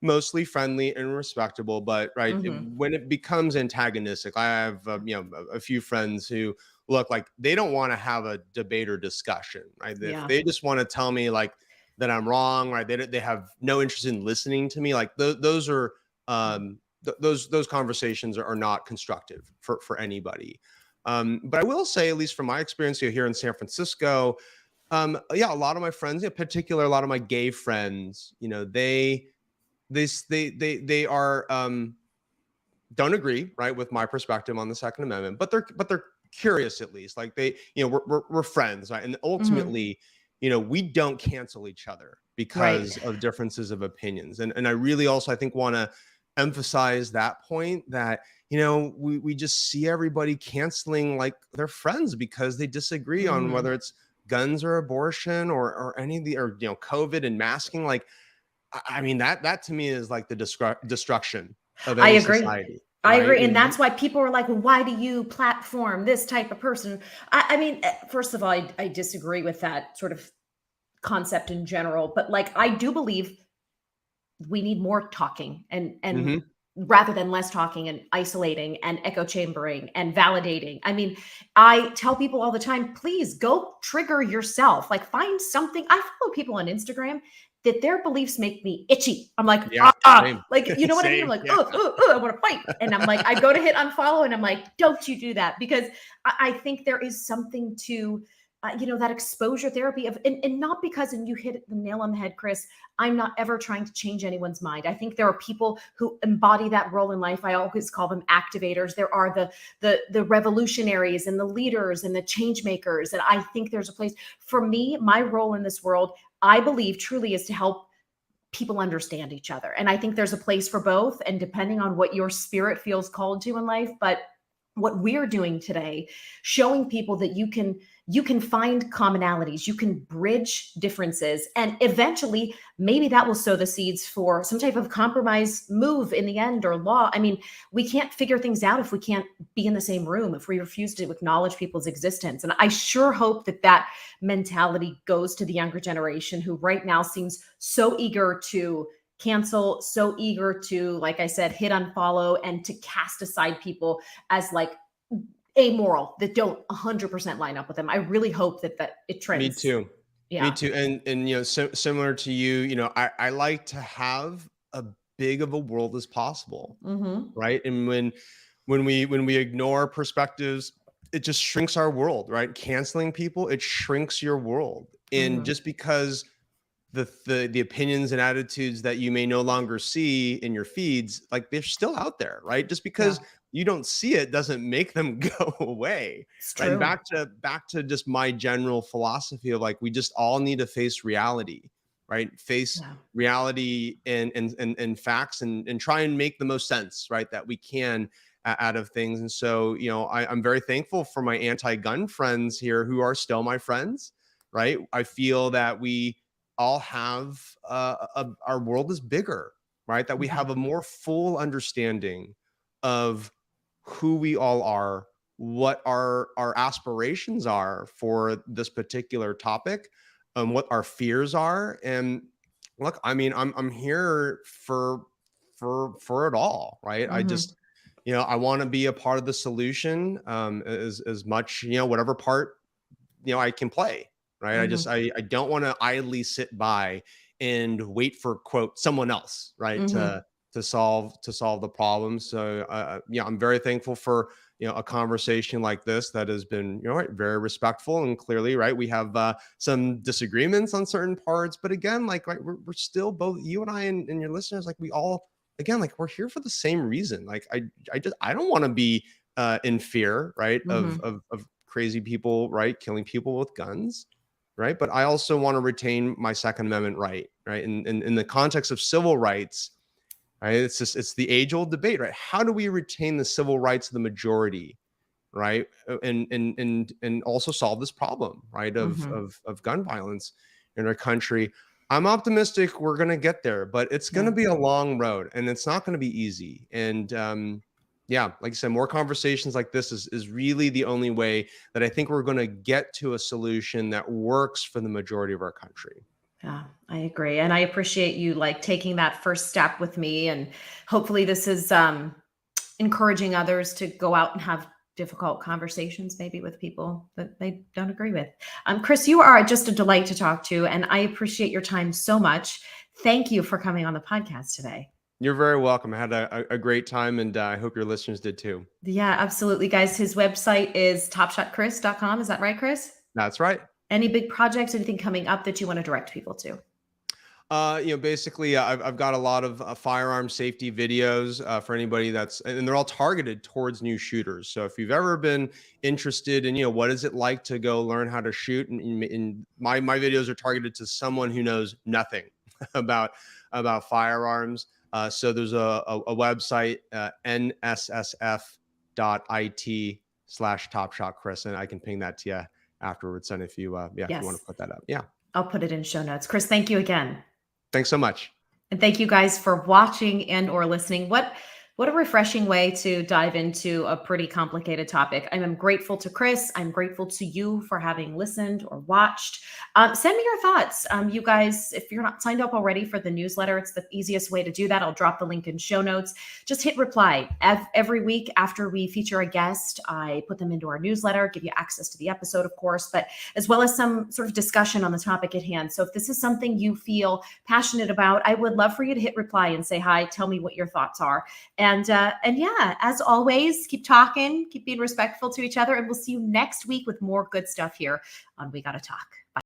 mostly friendly and respectable. But right, Hmm. when it becomes antagonistic, I have a few friends who look like they don't want to have a debate or discussion, right? If Yeah. they just want to tell me like that I'm wrong, right? They have no interest in listening to me. Like those are those conversations are not constructive for anybody. But I will say, at least from my experience here in San Francisco, yeah, a lot of my friends, in particular, a lot of my gay friends, they are don't agree, right, with my perspective on the Second Amendment, but they're curious, at least. Like we're friends, right? And Hmm. ultimately, we don't cancel each other Right. because of differences of opinions. And I really also, I think, want to emphasize that point, that we just see everybody canceling like their friends because they disagree on Hmm. whether it's guns or abortion or any of the, or COVID and masking. Like, I mean, that to me is like the destruction of I any agree. society, I right? agree. And that's why people are like, well, why do you platform this type of person? I mean, first of all, I disagree with that sort of concept in general, but like, I do believe we need more talking and Mhm. rather than less talking and isolating and echo chambering and validating. I mean, I tell people all the time, please go trigger yourself. Like find something. I follow people on Instagram that their beliefs make me itchy. I'm like, Yeah, same. like, you know what I mean? I'm Same, like, yeah. I want to fight. And I'm like, I go to hit unfollow and I'm like, don't you do that. Because I think there is something to that exposure therapy and not because, and you hit the nail on the head, Chris, I'm not ever trying to change anyone's mind. I think there are people who embody that role in life. I always call them activators. There are the revolutionaries and the leaders and the change makers. And I think there's a place for me. My role in this world, I believe truly, is to help people understand each other. And I think there's a place for both, and depending on what your spirit feels called to in life. But what we're doing today, showing people that you can find commonalities, you can bridge differences, and eventually maybe that will sow the seeds for some type of compromise move in the end, or law. I mean, we can't figure things out if we can't be in the same room, if we refuse to acknowledge people's existence. And I sure hope that that mentality goes to the younger generation, who right now seems so eager to cancel, so eager to, like I said, hit unfollow and to cast aside people as like amoral, that don't 100% line up with them. I really hope that it trends. Me too. Yeah. Me too. And similar to you, I like to have a big of a world as possible. Right. And when we ignore perspectives, it just shrinks our world, right? Canceling people, it shrinks your world. And just because the opinions and attitudes that you may no longer see in your feeds, like, they're still out there, right? Just because you don't see it doesn't make them go away. It's Right? true. And back to just my general philosophy of, like, we just all need to face reality, right? Face reality and facts, and try and make the most sense, right, that we can out of things. And so, I'm very thankful for my anti-gun friends here who are still my friends, right? I feel that we all have our world is bigger, right? That we have a more full understanding of who we all are, what our aspirations are for this particular topic, what our fears are. And look, I mean, I'm here for it all, right? I just, I want to be a part of the solution, as much, whatever part, I can play. Right. I don't want to idly sit by and wait for, quote, someone else, right, to solve the problem. So, I'm very thankful for, a conversation like this that has been, very respectful, and clearly, right, we have some disagreements on certain parts, but again, like, right, we're still, both you and I and your listeners, like, we all, again, like, we're here for the same reason. Like, I don't want to be in fear, right, of crazy people, right, killing people with guns. Right. But I also want to retain my Second Amendment right. Right. And in the context of civil rights, right, it's the age old debate, right? How do we retain the civil rights of the majority? Right. And also solve this problem, right, of gun violence in our country. I'm optimistic we're going to get there, but it's going to be a long road, and it's not going to be easy. And like I said, more conversations like this is really the only way that I think we're going to get to a solution that works for the majority of our country. Yeah, I agree. And I appreciate you like taking that first step with me. And hopefully this is encouraging others to go out and have difficult conversations, maybe with people that they don't agree with. Chris, you are just a delight to talk to, and I appreciate your time so much. Thank you for coming on the podcast today. You're very welcome. I had a great time, and I hope your listeners did too. Yeah, absolutely, guys. His website is topshotchris.com. Is that right, Chris? That's right. Any big projects, anything coming up that you want to direct people to? Basically, I've got a lot of firearm safety videos for anybody and they're all targeted towards new shooters. So if you've ever been interested in, what is it like to go learn how to shoot, and my videos are targeted to someone who knows nothing about firearms. So there's a website, nssf.it/TopShotChris, and I can ping that to you afterwards. And if you, if you want to put that up, I'll put it in show notes. Chris, thank you again. Thanks so much. And thank you guys for watching and or listening. What a refreshing way to dive into a pretty complicated topic. I'm grateful to Chris. I'm grateful to you for having listened or watched. Send me your thoughts. You guys, if you're not signed up already for the newsletter, it's the easiest way to do that. I'll drop the link in show notes. Just hit reply. Every week after we feature a guest, I put them into our newsletter, give you access to the episode, of course, but as well as some sort of discussion on the topic at hand. So if this is something you feel passionate about, I would love for you to hit reply and say hi, tell me what your thoughts are. And And yeah, as always, keep talking, keep being respectful to each other, and we'll see you next week with more good stuff here on We Gotta Talk. Bye.